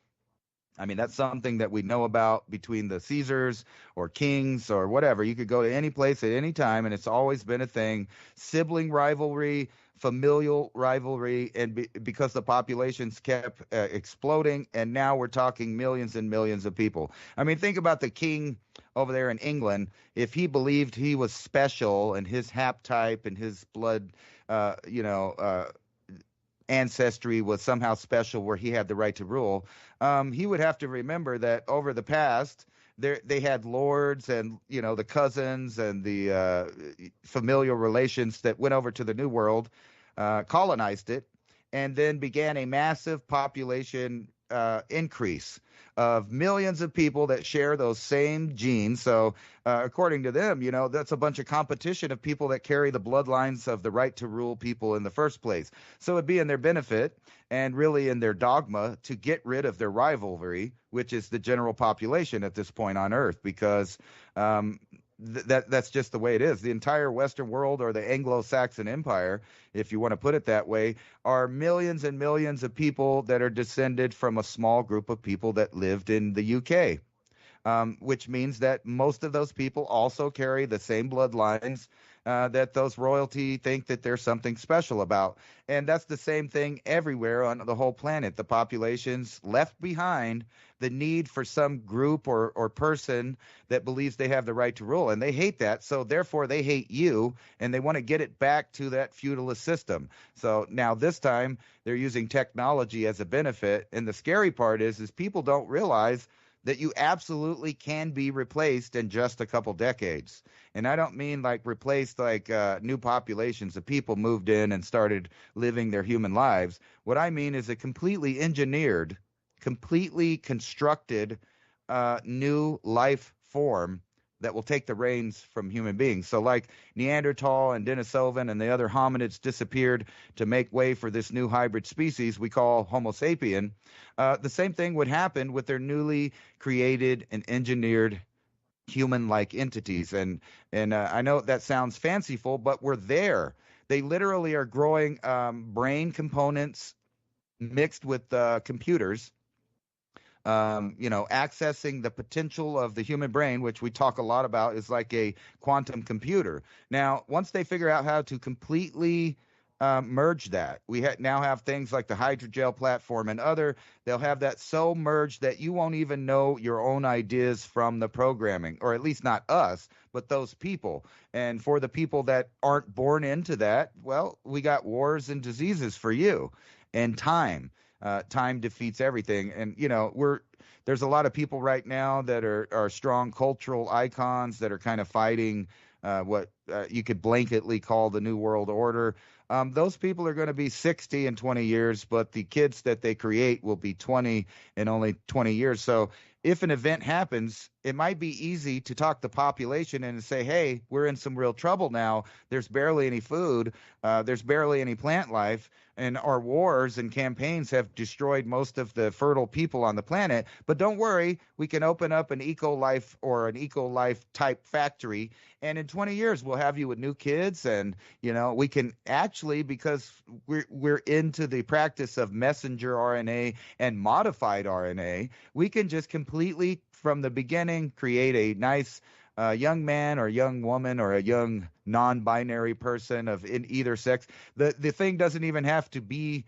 I mean, that's something that we know about between the Caesars or kings or whatever. You could go to any place at any time, and it's always been a thing. Sibling rivalry, familial rivalry, and because the populations kept exploding, and now we're talking millions and millions of people. I mean, think about the king over there in England. If he believed he was special and his haptype and his blood, ancestry was somehow special where he had the right to rule, he would have to remember that over the past, they had lords and, the cousins and the familial relations that went over to the New World, colonized it, and then began a massive population increase of millions of people that share those same genes. So according to them, that's a bunch of competition of people that carry the bloodlines of the right to rule people in the first place. So it'd be in their benefit and really in their dogma to get rid of their rivalry, which is the general population at this point on Earth, because that's just the way it is. The entire Western world, or the Anglo-Saxon Empire, if you want to put it that way, are millions and millions of people that are descended from a small group of people that lived in the UK. Which means that most of those people also carry the same bloodlines that those royalty think that there's something special about. And that's the same thing everywhere on the whole planet. The populations left behind the need for some group or person that believes they have the right to rule. And they hate that. So therefore, they hate you, and they want to get it back to that feudalist system. So now this time, they're using technology as a benefit. And the scary part is people don't realize that you absolutely can be replaced in just a couple decades. And I don't mean like replaced like new populations of people moved in and started living their human lives. What I mean is a completely engineered, completely constructed new life form that will take the reins from human beings. So like Neanderthal and Denisovan and the other hominids disappeared to make way for this new hybrid species we call Homo sapien, the same thing would happen with their newly created and engineered human-like entities. And I know that sounds fanciful, but we're there. They literally are growing brain components mixed with computers, accessing the potential of the human brain, which we talk a lot about, is like a quantum computer. Now, once they figure out how to completely merge that, we now have things like the hydrogel platform and they'll have that so merged that you won't even know your own ideas from the programming, or at least not us, but those people. And for the people that aren't born into that, well, we got wars and diseases for you, and time. Time defeats everything. And, there's a lot of people right now that are strong cultural icons that are kind of fighting what you could blanketly call the New World Order. Those people are going to be 60 in 20 years, but the kids that they create will be 20 in only 20 years. So if an event happens, it might be easy to talk the population and say, hey, we're in some real trouble now. There's barely any food. There's barely any plant life. And our wars and campaigns have destroyed most of the fertile people on the planet. But don't worry, we can open up an eco-life or an eco-life type factory. And in 20 years, we'll have you with new kids. And, we can actually, because we're into the practice of messenger RNA and modified RNA, we can just completely from the beginning create a nice young man or young woman or a young non-binary person in either sex. The thing doesn't even have to be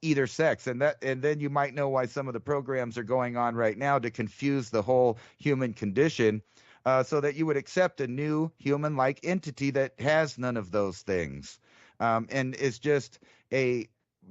either sex, and then you might know why some of the programs are going on right now to confuse the whole human condition, so that you would accept a new human-like entity that has none of those things, and is just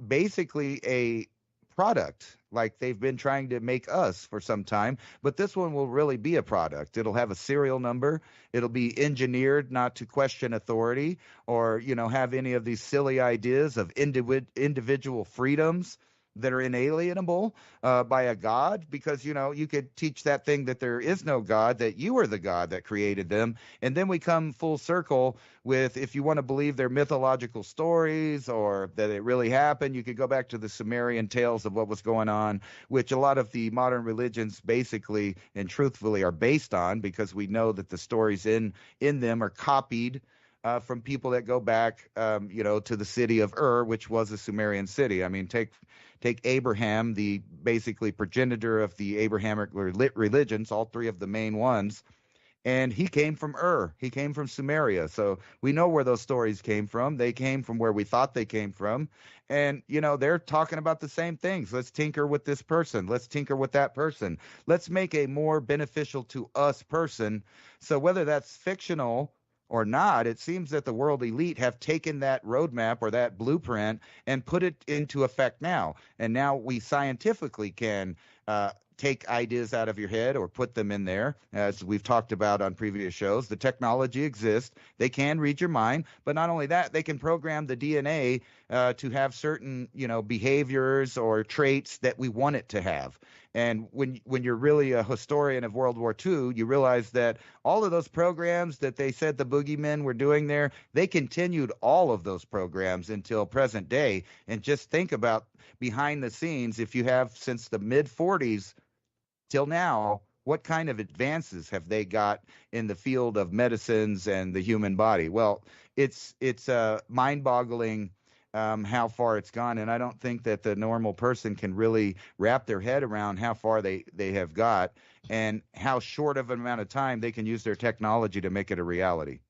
basically a product, like they've been trying to make us for some time. But this one will really be a product. It'll have a serial number. It'll be engineered not to question authority or have any of these silly ideas of individual freedoms that are inalienable by a god, because you could teach that thing that there is no god, that you are the god that created them. And then we come full circle with, if you want to believe their mythological stories or that it really happened, you could go back to the Sumerian tales of what was going on, which a lot of the modern religions basically and truthfully are based on, because we know that the stories in them are copied from people that go back, to the city of Ur, which was a Sumerian city. I mean, take Abraham, the basically progenitor of the Abrahamic religions, all three of the main ones, and he came from Ur. He came from Sumeria. So we know where those stories came from. They came from where we thought they came from. And, they're talking about the same things. Let's tinker with this person. Let's tinker with that person. Let's make a more beneficial to us person. So whether that's fictional or not, it seems that the world elite have taken that roadmap or that blueprint and put it into effect now. And now we scientifically can take ideas out of your head or put them in there. As we've talked about on previous shows, the technology exists. They can read your mind, but not only that, they can program the DNA to have certain, behaviors or traits that we want it to have. And when you're really a historian of World War II, you realize that all of those programs that they said the boogeymen were doing there, they continued all of those programs until present day. And just think about behind the scenes, if you have since the mid 40s till now, what kind of advances have they got in the field of medicines and the human body? Well, it's mind-boggling how far it's gone, and I don't think that the normal person can really wrap their head around how far they have got and how short of an amount of time they can use their technology to make it a reality.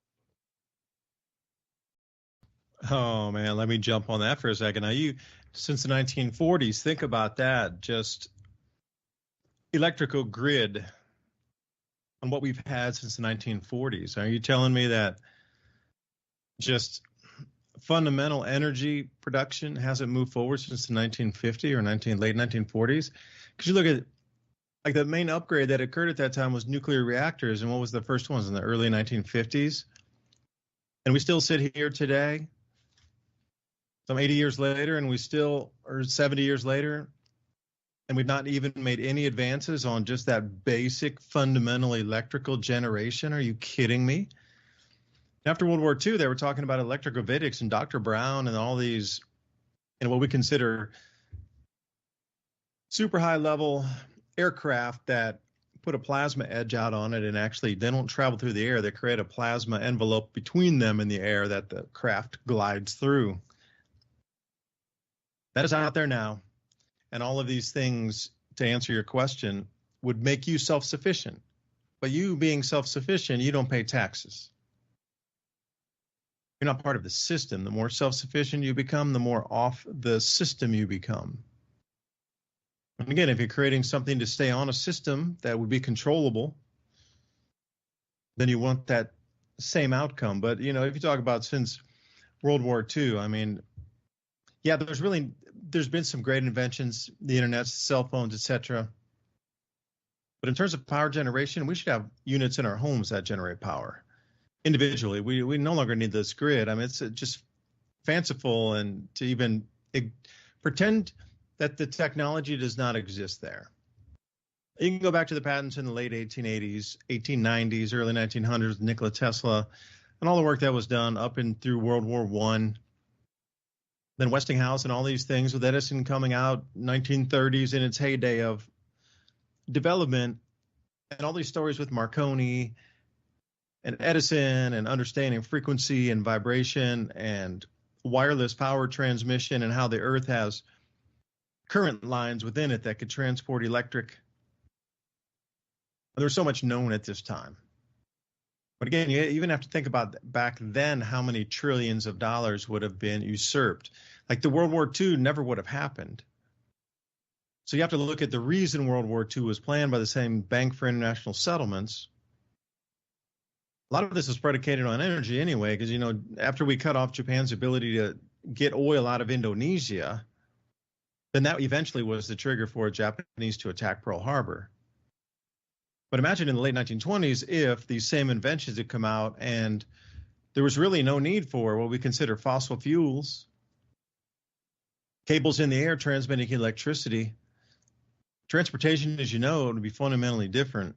Oh man, let me jump on that for a second. Now, since the 1940s, think about that. Just electrical grid on what we've had since the 1940s. Are you telling me that just fundamental energy production hasn't moved forward since the 1950 or late 1940s? Because you look at like the main upgrade that occurred at that time was nuclear reactors, and what was the first ones in the early 1950s? And we still sit here today, some 80 years later, and or 70 years later, and we've not even made any advances on just that basic fundamental electrical generation. Are you kidding me? After World War II, they were talking about electrogravitics and Dr. Brown and all these, what we consider super high level aircraft that put a plasma edge out on it, and actually they don't travel through the air. They create a plasma envelope between them and the air that the craft glides through. That is out there now. And all of these things, to answer your question, would make you self-sufficient. But you being self-sufficient, you don't pay taxes. You're not part of the system. The more self-sufficient you become, the more off the system you become. And again, if you're creating something to stay on a system that would be controllable, then you want that same outcome. But, if you talk about since World War II, yeah, there's been some great inventions, the internet, cell phones, etc. But in terms of power generation, we should have units in our homes that generate power individually. We no longer need this grid. It's just fanciful and to even pretend that the technology does not exist there. You can go back to the patents in the late 1880s, 1890s, early 1900s with Nikola Tesla and all the work that was done up and through World War I. Then Westinghouse and all these things with Edison coming out 1930s in its heyday of development, and all these stories with Marconi and Edison and understanding frequency and vibration and wireless power transmission and how the earth has current lines within it that could transport electric. There's so much known at this time. But again, you even have to think about back then how many trillions of dollars would have been usurped. Like the World War II never would have happened. So you have to look at the reason World War II was planned by the same Bank for International Settlements. A lot of this is predicated on energy anyway, because, after we cut off Japan's ability to get oil out of Indonesia, then that eventually was the trigger for Japanese to attack Pearl Harbor. But imagine in the late 1920s if these same inventions had come out and there was really no need for what we consider fossil fuels, cables in the air transmitting electricity. Transportation, as you know, would be fundamentally different.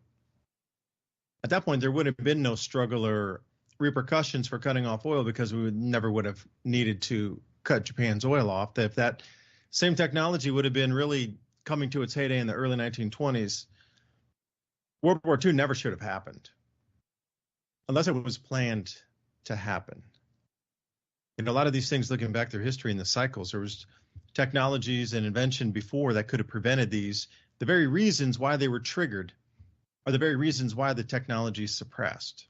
At that point, there would have been no struggle or repercussions for cutting off oil because we never would have needed to cut Japan's oil off. If that same technology would have been really coming to its heyday in the early 1920s, World War II never should have happened unless it was planned to happen. A lot of these things, looking back through history and the cycles, there was technologies and invention before that could have prevented these. The very reasons why they were triggered are the very reasons why the technology is suppressed.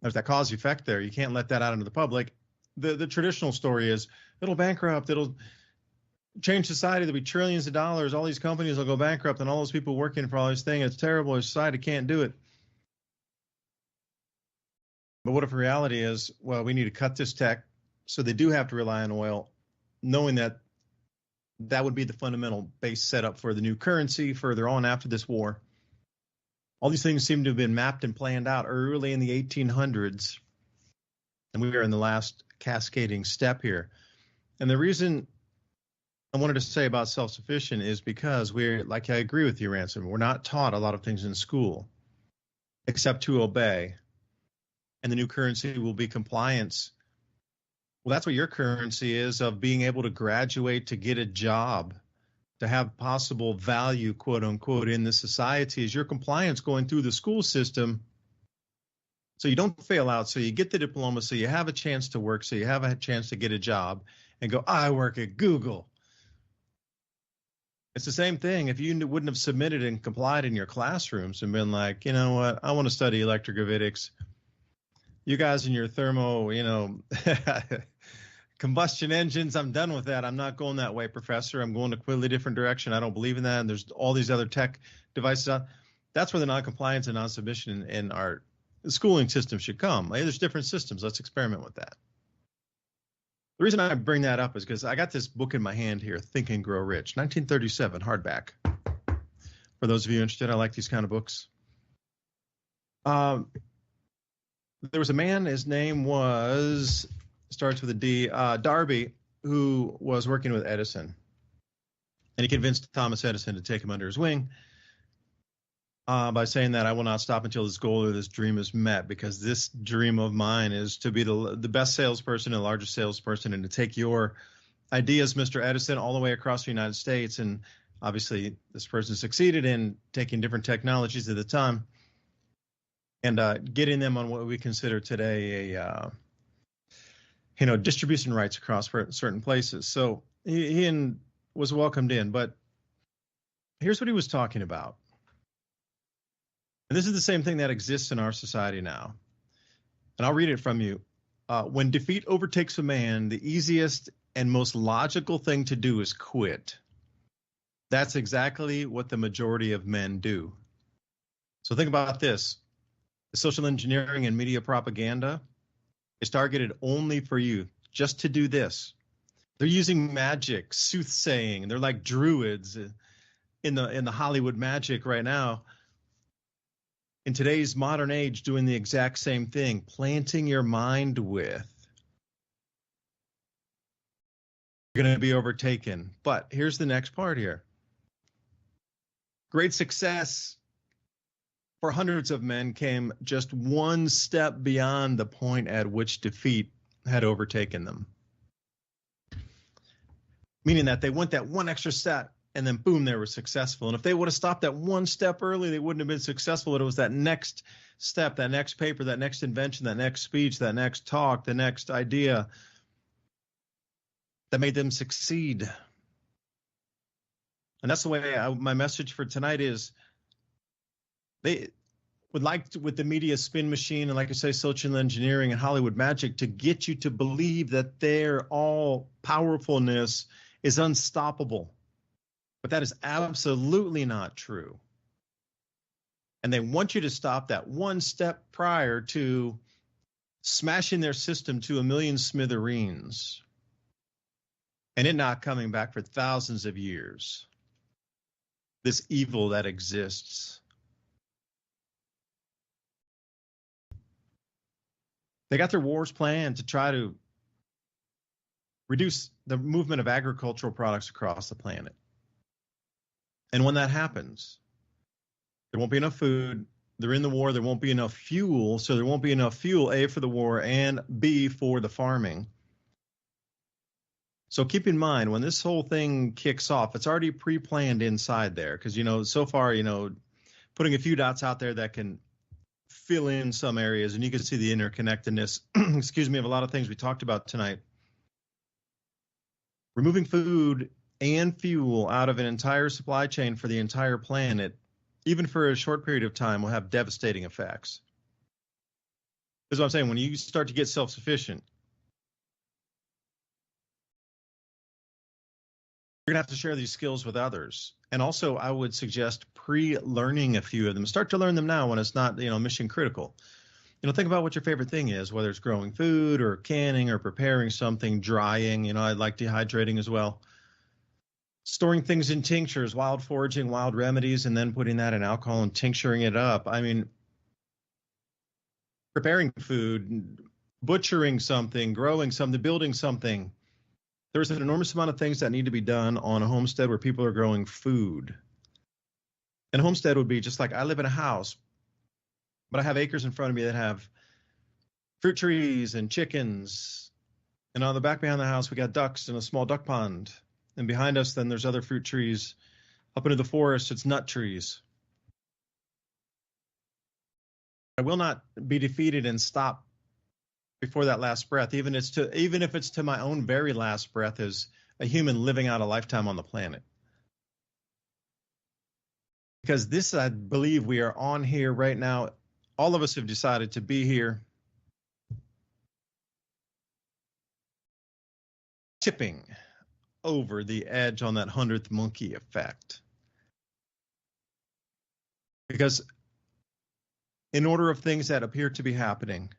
There's that cause effect there. You can't let that out into the public. The traditional story is it'll bankrupt, it'll change society, there'll be trillions of dollars, all these companies will go bankrupt, and all those people working for all this thing, it's terrible, society can't do it. But what if the reality is, well, we need to cut this tech, so they do have to rely on oil, knowing that that would be the fundamental base setup for the new currency further on after this war. All these things seem to have been mapped and planned out early in the 1800s, and we are in the last cascading step here. And the reason I wanted to say about self-sufficient is because I agree with you, Ransom, we're not taught a lot of things in school except to obey. And the new currency will be compliance. Well, that's what your currency is, of being able to graduate to get a job to have possible value, quote unquote, in this society is your compliance going through the school system so you don't fail out, so you get the diploma, so you have a chance to work, so you have a chance to get a job and go, I work at Google. It's the same thing if you wouldn't have submitted and complied in your classrooms and been like, you know what, I want to study electrogravitics. You guys in your thermo, combustion engines, I'm done with that. I'm not going that way, professor. I'm going a completely different direction. I don't believe in that. And there's all these other tech devices out. That's where the non-compliance and non-submission in our schooling system should come. Hey, there's different systems. Let's experiment with that. The reason I bring that up is because I got this book in my hand here, Think and Grow Rich, 1937, hardback. For those of you interested, I like these kind of books. There was a man, his name starts with a D, Darby, who was working with Edison. And he convinced Thomas Edison to take him under his wing by saying that I will not stop until this goal or this dream is met, because this dream of mine is to be the best salesperson and the largest salesperson, and to take your ideas, Mr. Edison, all the way across the United States. And obviously this person succeeded in taking different technologies at the time and getting them on what we consider today a distribution rights across certain places. So he was welcomed in, but here's what he was talking about. And this is the same thing that exists in our society now. And I'll read it from you. When defeat overtakes a man, the easiest and most logical thing to do is quit. That's exactly what the majority of men do. So think about this. The social engineering and media propaganda is targeted only for you, just to do this. They're using magic, soothsaying. They're like druids in the Hollywood magic right now. In today's modern age, doing the exact same thing, planting your mind with. You're going to be overtaken. But here's the next part here. Great success for hundreds of men came just one step beyond the point at which defeat had overtaken them. Meaning that they went that one extra step and then boom, they were successful. And if they would have stopped that one step early, they wouldn't have been successful. But it was that next step, that next paper, that next invention, that next speech, that next talk, the next idea that made them succeed. And that's the way my message for tonight is. They would like to, with the media spin machine and, like I say, social engineering and Hollywood magic, to get you to believe that their all powerfulness is unstoppable. But that is absolutely not true. And they want you to stop that one step prior to smashing their system to a million smithereens and it not coming back for thousands of years. This evil that exists. They got their wars planned to try to reduce the movement of agricultural products across the planet. And when that happens, there won't be enough food. They're in the war. There won't be enough fuel. So there won't be enough fuel, A, for the war, and B, for the farming. So keep in mind, when this whole thing kicks off, it's already pre-planned inside there. Because, so far, putting a few dots out there that can fill in some areas, and you can see the interconnectedness, of a lot of things we talked about tonight. Removing food and fuel out of an entire supply chain for the entire planet, even for a short period of time, will have devastating effects. That's what I'm saying. When you start to get self-sufficient, you're going to have to share these skills with others. And also, I would suggest pre-learning a few of them. Start to learn them now when it's not, mission critical. Think about what your favorite thing is, whether it's growing food or canning or preparing something, drying. I like dehydrating as well. Storing things in tinctures, wild foraging, wild remedies, and then putting that in alcohol and tincturing it up. I mean, preparing food, butchering something, growing something, building something. There's an enormous amount of things that need to be done on a homestead where people are growing food. And a homestead would be just like I live in a house, but I have acres in front of me that have fruit trees and chickens. And on the back behind the house, we got ducks and a small duck pond. And behind us, then there's other fruit trees. Up into the forest, it's nut trees. I will not be defeated and stop before that last breath, even if it's to my own very last breath as a human living out a lifetime on the planet. Because this, I believe we are on here right now. All of us have decided to be here. Tipping over the edge on that 100th monkey effect. Because in order of things that appear to be happening,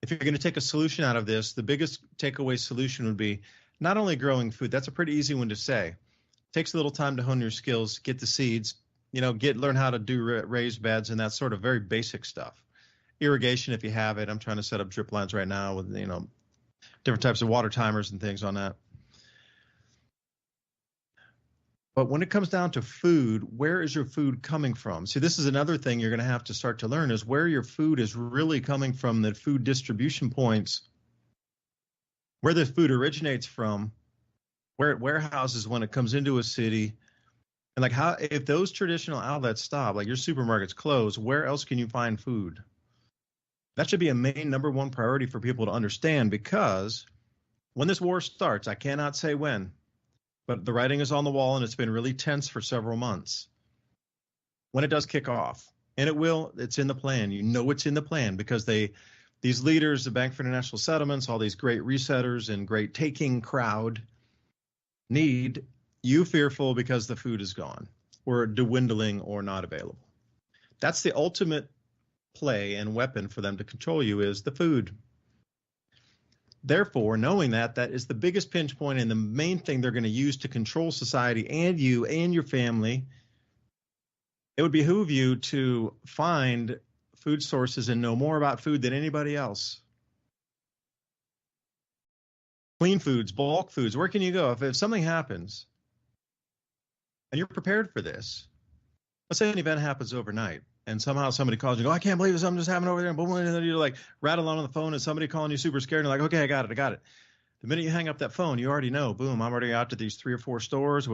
if you're going to take a solution out of this, the biggest takeaway solution would be not only growing food. That's a pretty easy one to say. It takes a little time to hone your skills, get the seeds, learn how to do raised beds and that sort of very basic stuff. Irrigation, if you have it. I'm trying to set up drip lines right now with, different types of water timers and things on that. But when it comes down to food, where is your food coming from? See, this is another thing you're going to have to start to learn is where your food is really coming from, the food distribution points, where the food originates from, where it warehouses when it comes into a city. And like how, if those traditional outlets stop, like your supermarkets close, where else can you find food? That should be a main number one priority for people to understand, because when this war starts, I cannot say when, but the writing is on the wall and it's been really tense for several months. When it does kick off, and it will, it's in the plan. It's in the plan because these leaders, the Bank for International Settlements, all these great resetters and great taking crowd need you fearful because the food is gone or dwindling or not available. That's the ultimate play and weapon for them to control you, is the food. Therefore, knowing that is the biggest pinch point and the main thing they're going to use to control society and you and your family, it would behoove you to find food sources and know more about food than anybody else. Clean foods, bulk foods, where can you go? If something happens and you're prepared for this, let's say an event happens overnight and somehow somebody calls you, I can't believe something just happened over there, and boom, and then you're like rattling on the phone and somebody calling you super scared and you're like, okay, I got it. The minute you hang up that phone, you already know, boom, I'm already out to these 3 or 4 stores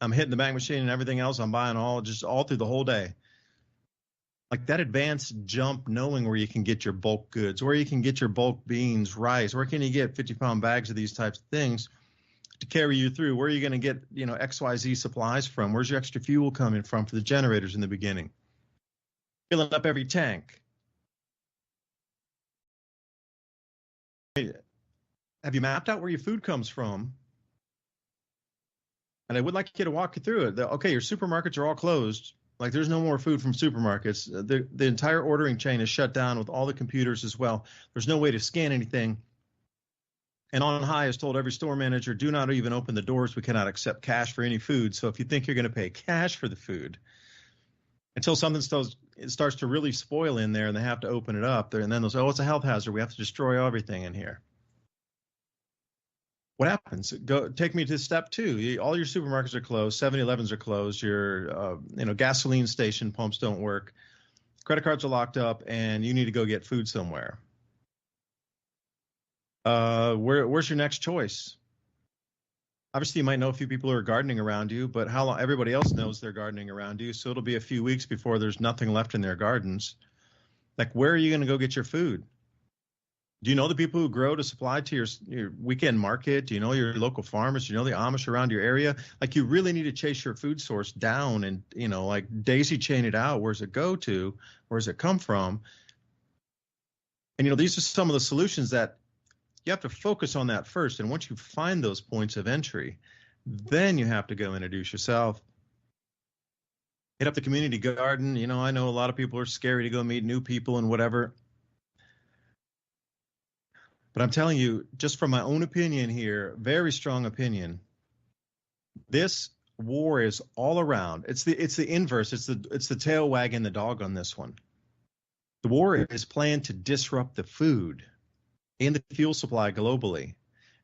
I'm hitting the bank machine and everything else. I'm buying all through the whole day. Like that advanced jump, knowing where you can get your bulk goods, where you can get your bulk beans, rice, where can you get 50-pound bags of these types of things to carry you through? Where are you going to get, XYZ supplies from? Where's your extra fuel coming from for the generators in the beginning? Filling up every tank. Have you mapped out where your food comes from? And I would like you to walk you through it. Okay, your supermarkets are all closed. Like there's no more food from supermarkets. The entire ordering chain is shut down with all the computers as well. There's no way to scan anything. And On High has told every store manager, do not even open the doors. We cannot accept cash for any food. So if you think you're going to pay cash for the food, until something starts to really spoil in there and they have to open it up, and then they'll say, oh, it's a health hazard. We have to destroy everything in here. What happens? Take me to step 2. All your supermarkets are closed. 7-Elevens are closed. Your gasoline station pumps don't work. Credit cards are locked up, and you need to go get food somewhere. Where's your next choice? Obviously, you might know a few people who are gardening around you, but how long? Everybody else knows they're gardening around you, so it'll be a few weeks before there's nothing left in their gardens. Like, where are you going to go get your food? Do you know the people who grow to supply to your weekend market? Do you know your local farmers? Do you know the Amish around your area? Like, you really need to chase your food source down and, like daisy chain it out. Where's it go to? Where's it come from? And, these are some of the solutions that you have to focus on that first. And once you find those points of entry, then you have to go introduce yourself. Hit up the community garden. I know a lot of people are scary to go meet new people and whatever. But I'm telling you, just from my own opinion here, very strong opinion, this war is all around. It's the inverse. It's the tail wagging the dog on this one. The war is planned to disrupt the food and the fuel supply globally.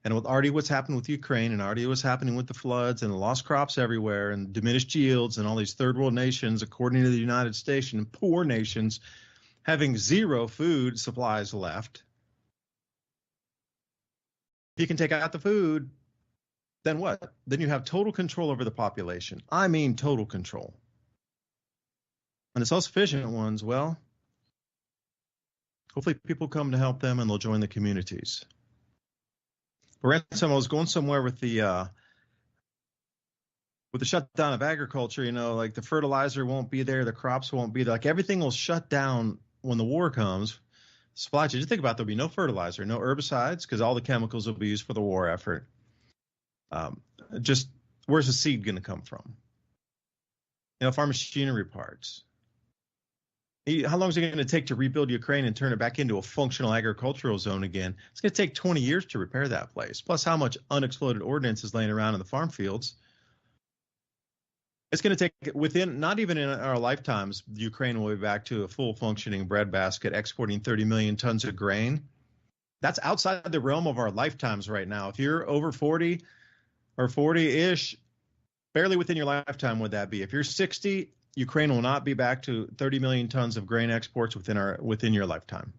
And with already what's happened with Ukraine and already what's happening with the floods and the lost crops everywhere and diminished yields and all these third world nations, according to the United States, and poor nations having zero food supplies left. You can take out the food, then what? Then you have total control over the population. I mean, total control. And the self-sufficient ones, well, hopefully people come to help them and they'll join the communities. But Ransom, I was going somewhere with the shutdown of agriculture. You know, like the fertilizer won't be there, the crops won't be there. Like everything will shut down when the war comes. Supply chain. Just think about there'll be no fertilizer, no herbicides, because all the chemicals will be used for the war effort. Just where's the seed going to come from? You know, farm machinery parts. How long is it going to take to rebuild Ukraine and turn it back into a functional agricultural zone again? It's going to take 20 years to repair that place. Plus, how much unexploded ordnance is laying around in the farm fields? It's going to take within, not even in our lifetimes, Ukraine will be back to a full functioning breadbasket, exporting 30 million tons of grain. That's outside the realm of our lifetimes right now. If you're over 40 or 40-ish, barely within your lifetime would that be. If you're 60, Ukraine will not be back to 30 million tons of grain exports within your lifetime.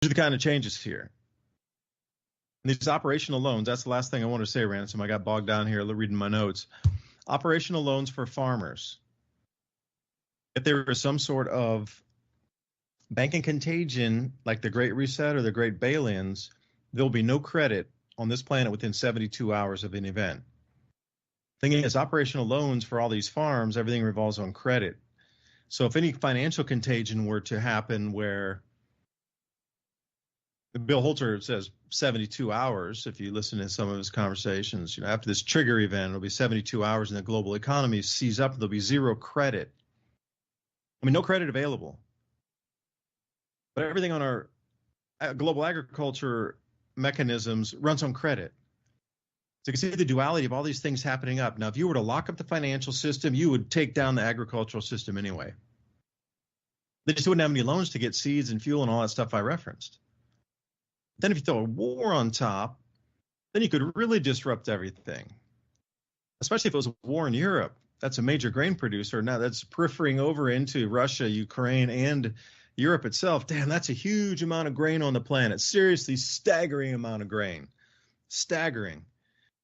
These are the kind of changes here. And these operational loans, that's the last thing I want to say, Ransom. I got bogged down here reading my notes. Operational loans for farmers. If there is some sort of banking contagion, like the Great Reset or the Great Bail-ins, there will be no credit on this planet within 72 hours of an event. Thing is, operational loans for all these farms, everything revolves on credit. So if any financial contagion were to happen where Bill Holter says 72 hours, if you listen to some of his conversations, you know, after this trigger event, it'll be 72 hours and the global economy seize up, there'll be zero credit. I mean, no credit available. But everything on our global agriculture mechanisms runs on credit. So you can see the duality of all these things happening up. Now, if you were to lock up the financial system, you would take down the agricultural system anyway. They just wouldn't have any loans to get seeds and fuel and all that stuff I referenced. Then if you throw a war on top, then you could really disrupt everything, especially if it was a war in Europe. That's a major grain producer. Now that's peripherying over into Russia, Ukraine, and Europe itself. Damn, that's a huge amount of grain on the planet. Seriously, staggering amount of grain. Staggering.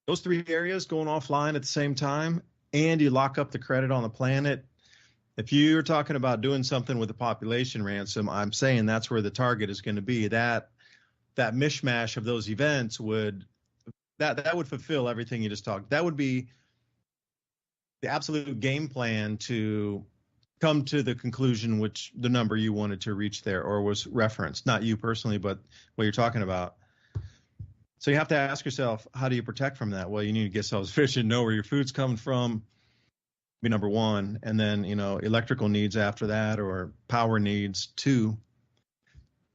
Those three areas going offline at the same time, and you lock up the credit on the planet. If you're talking about doing something with the population, Ransom, I'm saying that's where the target is going to be. That mishmash of those events would fulfill everything you just talked. That would be the absolute game plan to come to the conclusion which the number you wanted to reach there or was referenced, not you personally, but what you're talking about. So you have to ask yourself, how do you protect from that? Well, you need to get self-sufficient, know where your food's coming from, be number one, and then, you know, electrical needs after that or power needs two.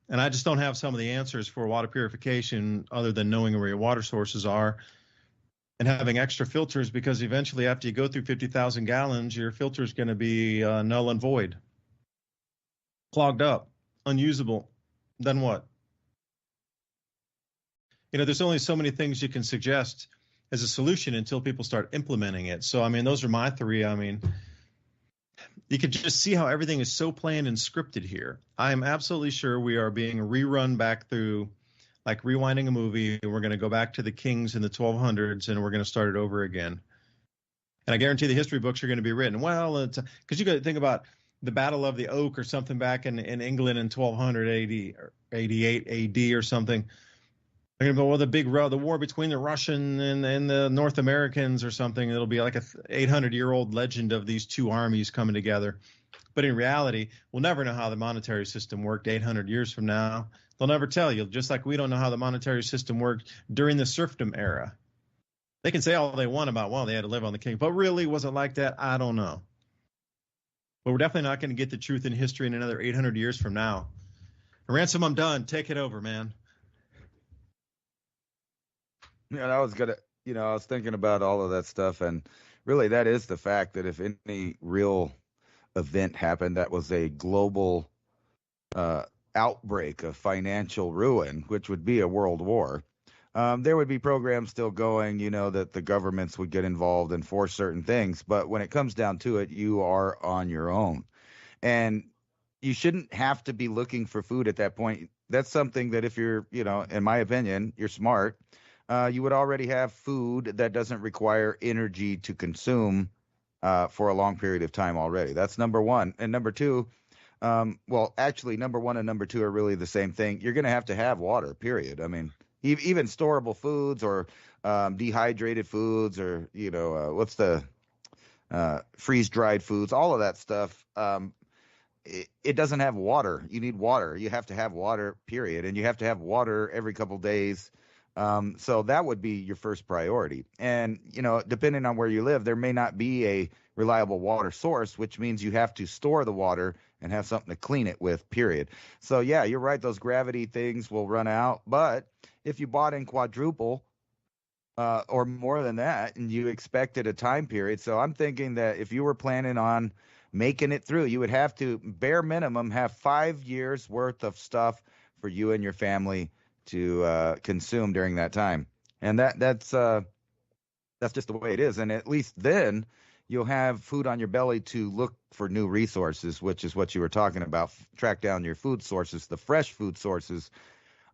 And I just don't have some of the answers for water purification other than knowing where your water sources are and having extra filters, because eventually after you go through 50,000 gallons, your filter is going to be null and void, clogged up, unusable. Then what? You know, there's only so many things you can suggest as a solution until people start implementing it. So, I mean, those are my three. I mean, you could just see how everything is so planned and scripted here. I am absolutely sure we are being rerun back through, like rewinding a movie, and we're going to go back to the kings in the 1200s, and we're going to start it over again. And I guarantee the history books are going to be written. Well, because you got to think about the Battle of the Oak or something back in England in 1200 AD or 88 AD or something. They're going to go, well, the war between the Russian and the North Americans or something. It'll be like a 800-year-old legend of these two armies coming together. But in reality, we'll never know how the monetary system worked 800 years from now. They'll never tell you, just like we don't know how the monetary system worked during the serfdom era. They can say all they want about, well, they had to live on the king. But really, was it like that? I don't know. But we're definitely not going to get the truth in history in another 800 years from now. Ransom, I'm done. Take it over, man. Yeah, I was thinking about all of that stuff, and really that is the fact that if any real event happened that was a global outbreak of financial ruin, which would be a world war, there would be programs still going, you know, that the governments would get involved and force certain things. But when it comes down to it, you are on your own. And you shouldn't have to be looking for food at that point that's something that if you're, in my opinion, you're smart, you would already have food that doesn't require energy to consume for a long period of time already. That's number one. And number two, well, actually, number one and number two are really the same thing. You're going to have water, period. I mean, even storable foods or dehydrated foods or, what's the freeze dried foods, all of that stuff. It doesn't have water. You need water. You have to have water, period. And you have to have water every couple days. So that would be your first priority. And, depending on where you live, there may not be a reliable water source, which means you have to store the water and have something to clean it with, period. So, yeah, you're right. Those gravity things will run out. But if you bought in quadruple or more than that and you expected a time period, so I'm thinking that if you were planning on making it through, you would have to, bare minimum, have 5 years worth of stuff for you and your family to consume during that time. And that's just the way it is. And at least then you'll have food on your belly to look for new resources, which is what you were talking about. Track down your food sources, the fresh food sources.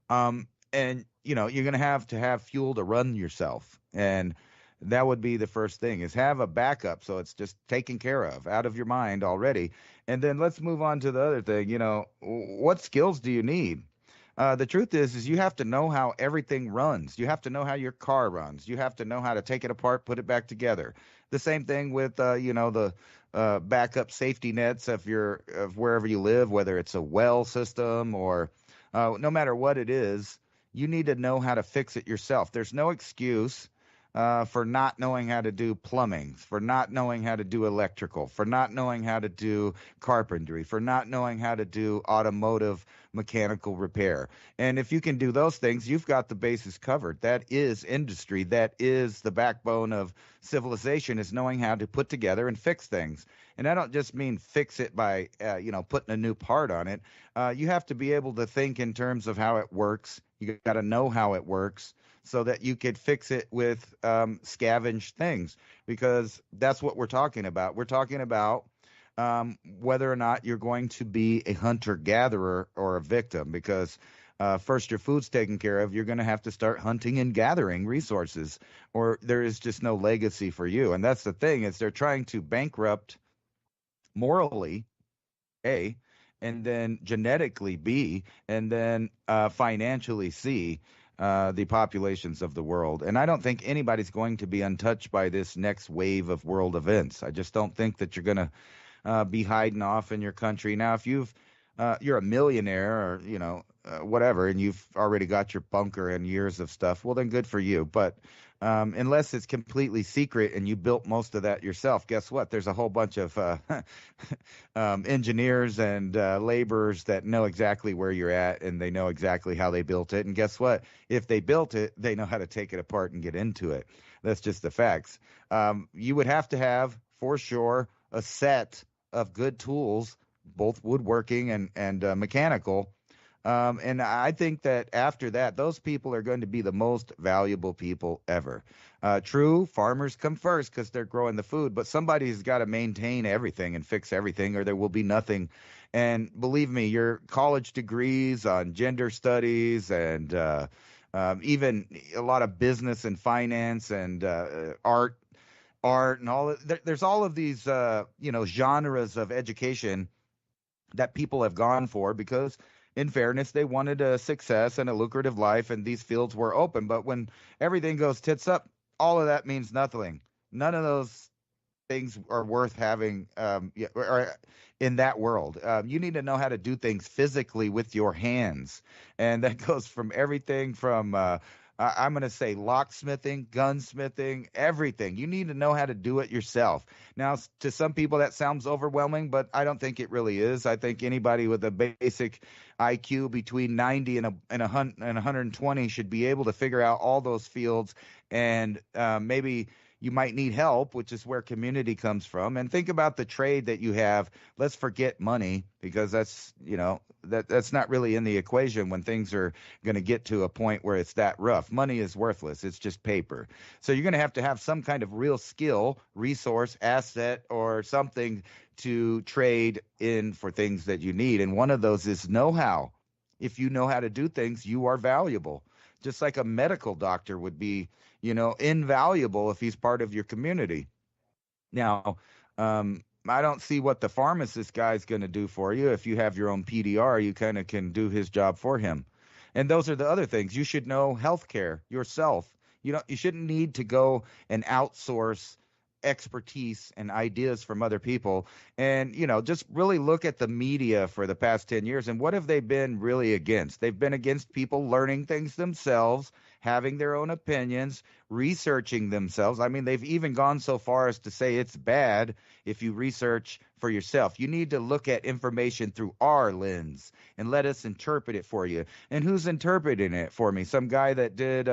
And, you're going to have fuel to run yourself. And that would be the first thing, is have a backup. So it's just taken care of, out of your mind already. And then let's move on to the other thing. What skills do you need? The truth is you have to know how everything runs. You have to know how your car runs. You have to know how to take it apart, put it back together. The same thing with, the backup safety nets of wherever you live, whether it's a well system or no matter what it is, you need to know how to fix it yourself. There's no excuse for not knowing how to do plumbing, for not knowing how to do electrical, for not knowing how to do carpentry, for not knowing how to do automotive mechanical repair. And if you can do those things, you've got the bases covered. That is industry. That is the backbone of civilization, is knowing how to put together and fix things. And I don't just mean fix it by, putting a new part on it. You have to be able to think in terms of how it works. You got to know how it works, so that you could fix it with scavenged things, because that's what we're talking about. We're talking about whether or not you're going to be a hunter-gatherer or a victim, because first your food's taken care of, you're going to have to start hunting and gathering resources, or there is just no legacy for you. And that's the thing, is they're trying to bankrupt morally, A, and then genetically, B, and then financially, C, the populations of the world. And I don't think anybody's going to be untouched by this next wave of world events. I just don't think that you're going to be hiding off in your country. Now, if you're a millionaire or, whatever, and you've already got your bunker and years of stuff, well, then good for you. But unless it's completely secret and you built most of that yourself, guess what? There's a whole bunch of engineers and laborers that know exactly where you're at, and they know exactly how they built it. And guess what? If they built it, they know how to take it apart and get into it. That's just the facts. You would have to have, for sure, a set of good tools, both woodworking and mechanical. And I think that after that, those people are going to be the most valuable people ever. True, farmers come first because they're growing the food, but somebody's got to maintain everything and fix everything, or there will be nothing. And believe me, your college degrees on gender studies and even a lot of business and finance and art and all. There's all of these, genres of education that people have gone for because, in fairness, they wanted a success and a lucrative life, and these fields were open. But when everything goes tits up, all of that means nothing. None of those things are worth having or in that world. You need to know how to do things physically with your hands, and that goes from everything from I'm going to say locksmithing, gunsmithing, everything. You need to know how to do it yourself. Now, to some people that sounds overwhelming, but I don't think it really is. I think anybody with a basic IQ between 90 and 120 should be able to figure out all those fields, and maybe you might need help, which is where community comes from. And think about the trade that you have. Let's forget money, because that's not really in the equation when things are going to get to a point where it's that rough. Money is worthless. It's just paper. So you're going to have some kind of real skill, resource, asset, or something to trade in for things that you need. And one of those is know-how. If you know how to do things, you are valuable. Just like a medical doctor would be, invaluable if he's part of your community. Now, I don't see what the pharmacist guy's going to do for you. If you have your own PDR, you kind of can do his job for him. And those are the other things. You should know healthcare yourself. You shouldn't need to go and outsource expertise and ideas from other people. And, just really look at the media for the past 10 years. And what have they been really against? They've been against people learning things themselves, having their own opinions, researching themselves. I mean, they've even gone so far as to say it's bad if you research for yourself. You need to look at information through our lens and let us interpret it for you. And who's interpreting it for me? Some guy that did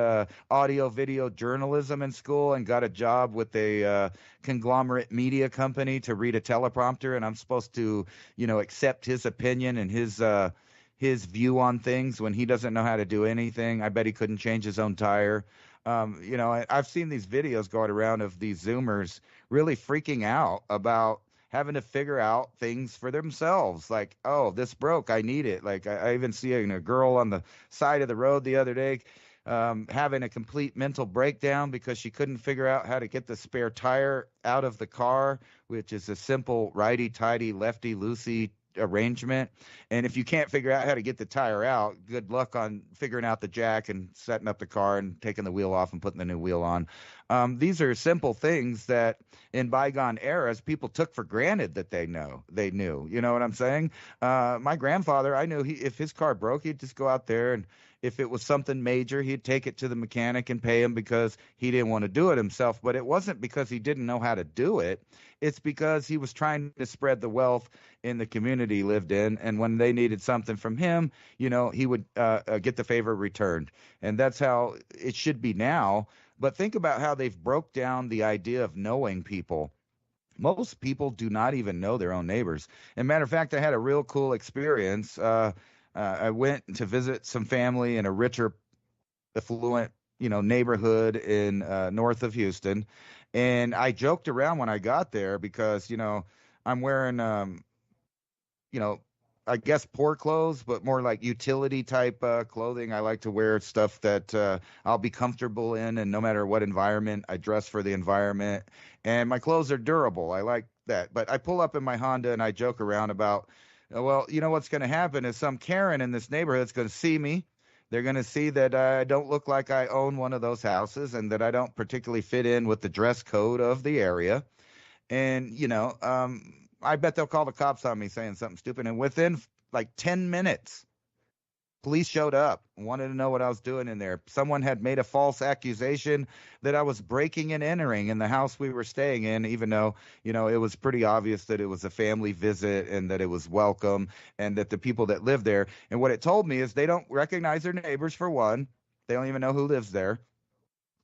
audio video journalism in school and got a job with a conglomerate media company to read a teleprompter, and I'm supposed to, accept his opinion and his view on things when he doesn't know how to do anything. I bet he couldn't change his own tire. I've seen these videos going around of these Zoomers really freaking out about having to figure out things for themselves. Like, oh, this broke, I need it. Like I even see a girl on the side of the road the other day having a complete mental breakdown because she couldn't figure out how to get the spare tire out of the car, which is a simple righty-tighty, lefty-loosey arrangement. And if you can't figure out how to get the tire out, good luck on figuring out the jack and setting up the car and taking the wheel off and putting the new wheel on. These are simple things that in bygone eras people took for granted that they knew. You know what I'm saying? My grandfather, I knew if his car broke, he'd just go out there, and if it was something major, he'd take it to the mechanic and pay him because he didn't want to do it himself. But it wasn't because he didn't know how to do it. It's because he was trying to spread the wealth in the community he lived in. And when they needed something from him, he would get the favor returned. And that's how it should be now. But think about how they've broke down the idea of knowing people. Most people do not even know their own neighbors. As a matter of fact, I had a real cool experience. I went to visit some family in a richer, affluent, neighborhood in north of Houston. And I joked around when I got there because, I'm wearing, I guess poor clothes, but more like utility type clothing. I like to wear stuff that I'll be comfortable in, and no matter what environment, I dress for the environment. And my clothes are durable. I like that. But I pull up in my Honda and I joke around about, well, what's going to happen is some Karen in this neighborhood is going to see me. They're going to see that I don't look like I own one of those houses and that I don't particularly fit in with the dress code of the area. And, I bet they'll call the cops on me saying something stupid. And within like 10 minutes, police showed up and wanted to know what I was doing in there. Someone had made a false accusation that I was breaking and entering in the house we were staying in, even though, it was pretty obvious that it was a family visit and that it was welcome and that the people that live there. And what it told me is they don't recognize their neighbors, for one. They don't even know who lives there.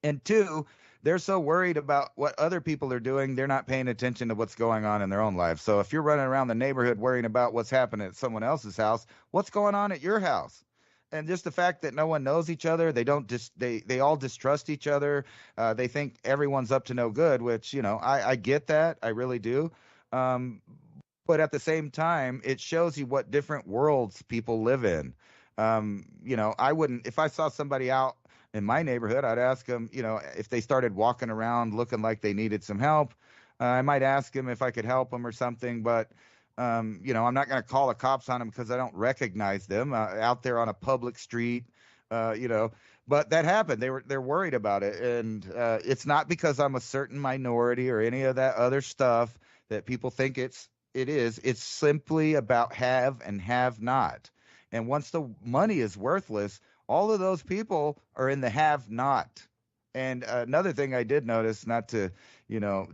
And two, they're so worried about what other people are doing, they're not paying attention to what's going on in their own lives. So if you're running around the neighborhood worrying about what's happening at someone else's house, what's going on at your house? And just the fact that no one knows each other, they all distrust each other. They think everyone's up to no good, which, I get that. I really do. But at the same time, it shows you what different worlds people live in. I wouldn't, if I saw somebody out in my neighborhood, I'd ask them, if they started walking around looking like they needed some help, I might ask them if I could help them or something. But, I'm not going to call the cops on them because I don't recognize them out there on a public street, but that happened. They're worried about it. And it's not because I'm a certain minority or any of that other stuff that people think it is. It's simply about have and have not. And once the money is worthless, all of those people are in the have not. And another thing I did notice, not to,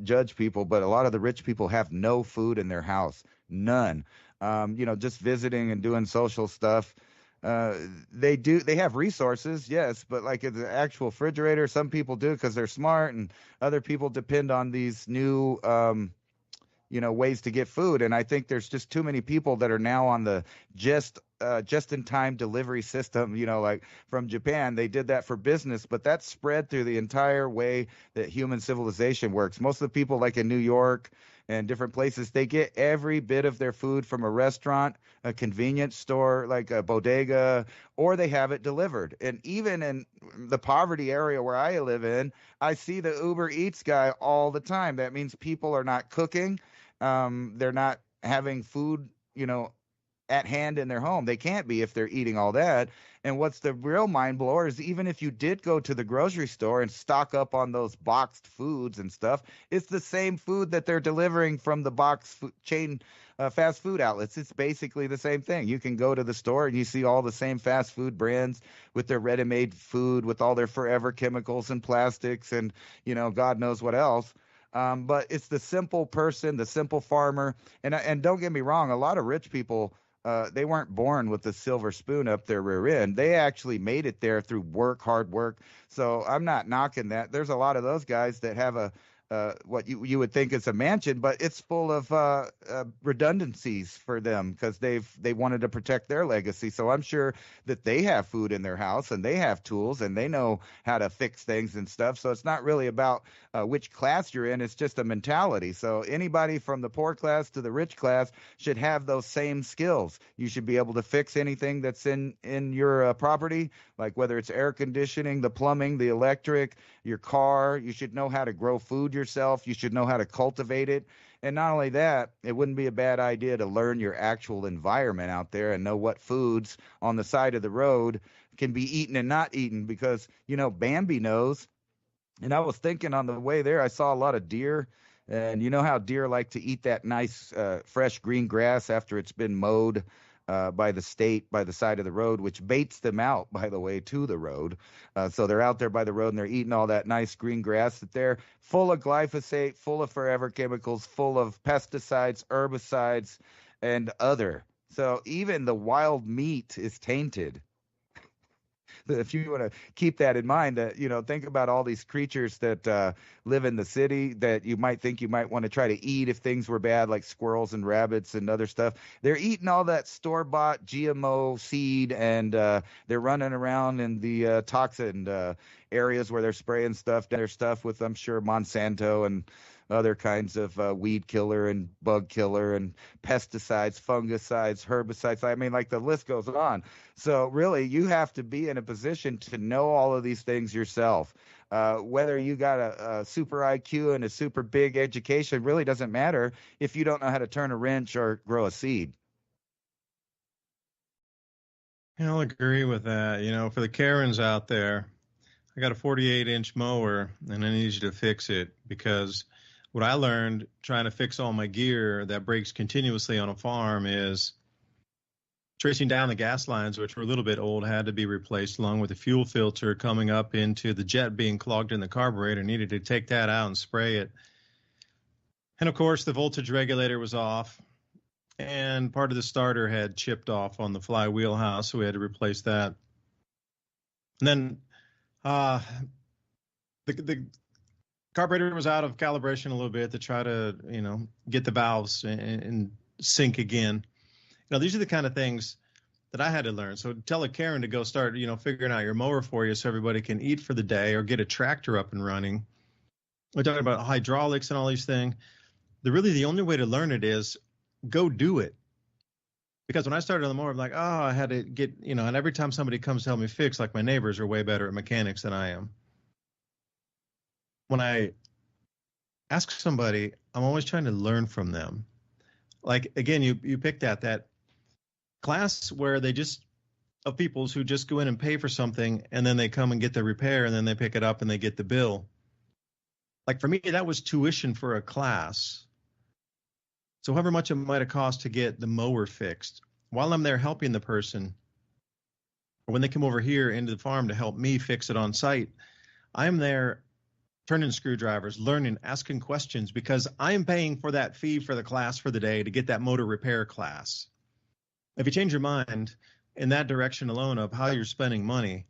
judge people, but a lot of the rich people have no food in their house. None. Just visiting and doing social stuff. They have resources, yes, but like the actual refrigerator, some people do because they're smart, and other people depend on these new ways to get food. And I think there's just too many people that are now on the just-in-time delivery system, like from Japan. They did that for business, but that's spread through the entire way that human civilization works. Most of the people like in New York and different places. They get every bit of their food from a restaurant, a convenience store like a bodega, or they have it delivered. And even in the poverty area where I live in, I see the Uber Eats guy all the time. That means people are not cooking. They're not having food, at hand in their home. They can't be if they're eating all that. And what's the real mind blower is even if you did go to the grocery store and stock up on those boxed foods and stuff, it's the same food that they're delivering from the chain fast food outlets. It's basically the same thing. You can go to the store and you see all the same fast food brands with their ready-made food, with all their forever chemicals and plastics and, God knows what else. But it's the simple person, the simple farmer. And don't get me wrong, a lot of rich people, they weren't born with a silver spoon up their rear end. They actually made it there through hard work. So I'm not knocking that. There's a lot of those guys that have what you would think is a mansion, but it's full of redundancies for them because they wanted to protect their legacy. So I'm sure that they have food in their house and they have tools and they know how to fix things and stuff. So it's not really about which class you're in. It's just a mentality. So anybody from the poor class to the rich class should have those same skills. You should be able to fix anything that's in your property, like whether it's air conditioning, the plumbing, the electric, your car. You should know how to grow food yourself. You should know how to cultivate it. And not only that, it wouldn't be a bad idea to learn your actual environment out there and know what foods on the side of the road can be eaten and not eaten because, Bambi knows. And I was thinking on the way there, I saw a lot of deer. And you know how deer like to eat that nice fresh green grass after it's been mowed by the state by the side of the road, which baits them out, by the way, to the road. So they're out there by the road and they're eating all that nice green grass that they're full of glyphosate, full of forever chemicals, full of pesticides, herbicides, and other. So even the wild meat is tainted. If you want to keep that in mind, that think about all these creatures that live in the city that you might think you might want to try to eat if things were bad, like squirrels and rabbits and other stuff. They're eating all that store-bought GMO seed, and they're running around in the toxin areas where they're spraying their stuff with, I'm sure, Monsanto and other kinds of weed killer and bug killer and pesticides, fungicides, herbicides. I mean, like the list goes on. So really, you have to be in a position to know all of these things yourself. Whether you got a super IQ and a super big education really doesn't matter if you don't know how to turn a wrench or grow a seed. I'll agree with that. For the Karens out there, I got a 48-inch mower, and I need you to fix it because what I learned trying to fix all my gear that breaks continuously on a farm is tracing down the gas lines, which were a little bit old, had to be replaced, along with the fuel filter coming up into the jet being clogged in the carburetor. Needed to take that out and spray it. And, of course, the voltage regulator was off, and part of the starter had chipped off on the flywheel house, so we had to replace that. And then the carburetor was out of calibration a little bit to try to, get the valves in sync again. These are the kind of things that I had to learn. So tell a Karen to go start, figuring out your mower for you so everybody can eat for the day or get a tractor up and running. We're talking about hydraulics and all these things. The only way to learn it is go do it. Because when I started on the mower, I'm like, I had to get, and every time somebody comes to help me fix, like my neighbors are way better at mechanics than I am. When I ask somebody, I'm always trying to learn from them. Like, again, you picked that class where of people who just go in and pay for something and then they come and get the repair and then they pick it up and they get the bill. Like for me, that was tuition for a class. So however much it might have cost to get the mower fixed, while I'm there helping the person, or when they come over here into the farm to help me fix it on site, I'm there turning screwdrivers, learning, asking questions, because I'm paying for that fee for the class for the day to get that motor repair class. If you change your mind in that direction alone of how you're spending money,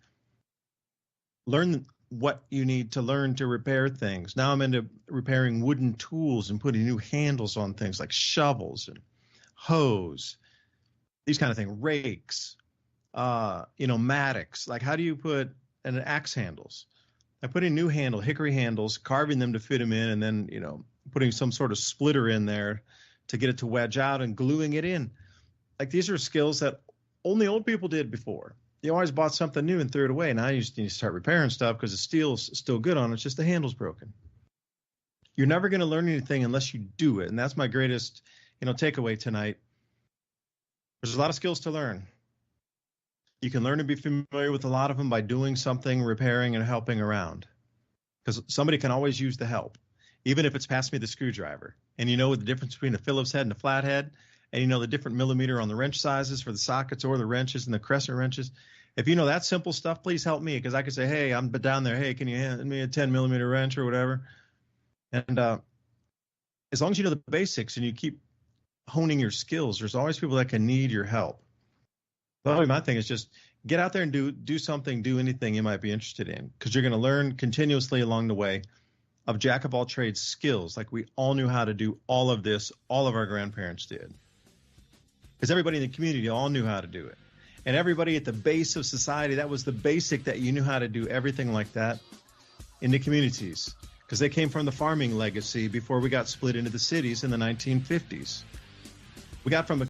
learn what you need to learn to repair things. Now I'm into repairing wooden tools and putting new handles on things like shovels and hose, these kind of things, rakes, mattocks. Like how do you put an axe handles? I put in new hickory handles, carving them to fit them in, and then, putting some sort of splitter in there to get it to wedge out and gluing it in. Like, these are skills that only old people did before. You always bought something new and threw it away. Now you just need to start repairing stuff because the steel's still good on it. It's just the handle's broken. You're never going to learn anything unless you do it. And that's my greatest, takeaway tonight. There's a lot of skills to learn. You can learn to be familiar with a lot of them by doing something, repairing, and helping around. Because somebody can always use the help, even if it's pass me the screwdriver. And you know the difference between a Phillips head and a flathead, and you know the different millimeter on the wrench sizes for the sockets or the wrenches and the crescent wrenches. If you know that simple stuff, please help me, because I could say, hey, I'm down there. Hey, can you hand me a 10 millimeter wrench or whatever? And as long as you know the basics and you keep honing your skills, there's always people that can need your help. Well, my thing is just get out there and do something, do anything you might be interested in, because you're going to learn continuously along the way of jack of all trades skills. Like, we all knew how to do all of this. All of our grandparents did, because everybody in the community all knew how to do it. And everybody at the base of society, that was the basic, that you knew how to do everything like that in the communities, because they came from the farming legacy before we got split into the cities in the 1950s. We got from a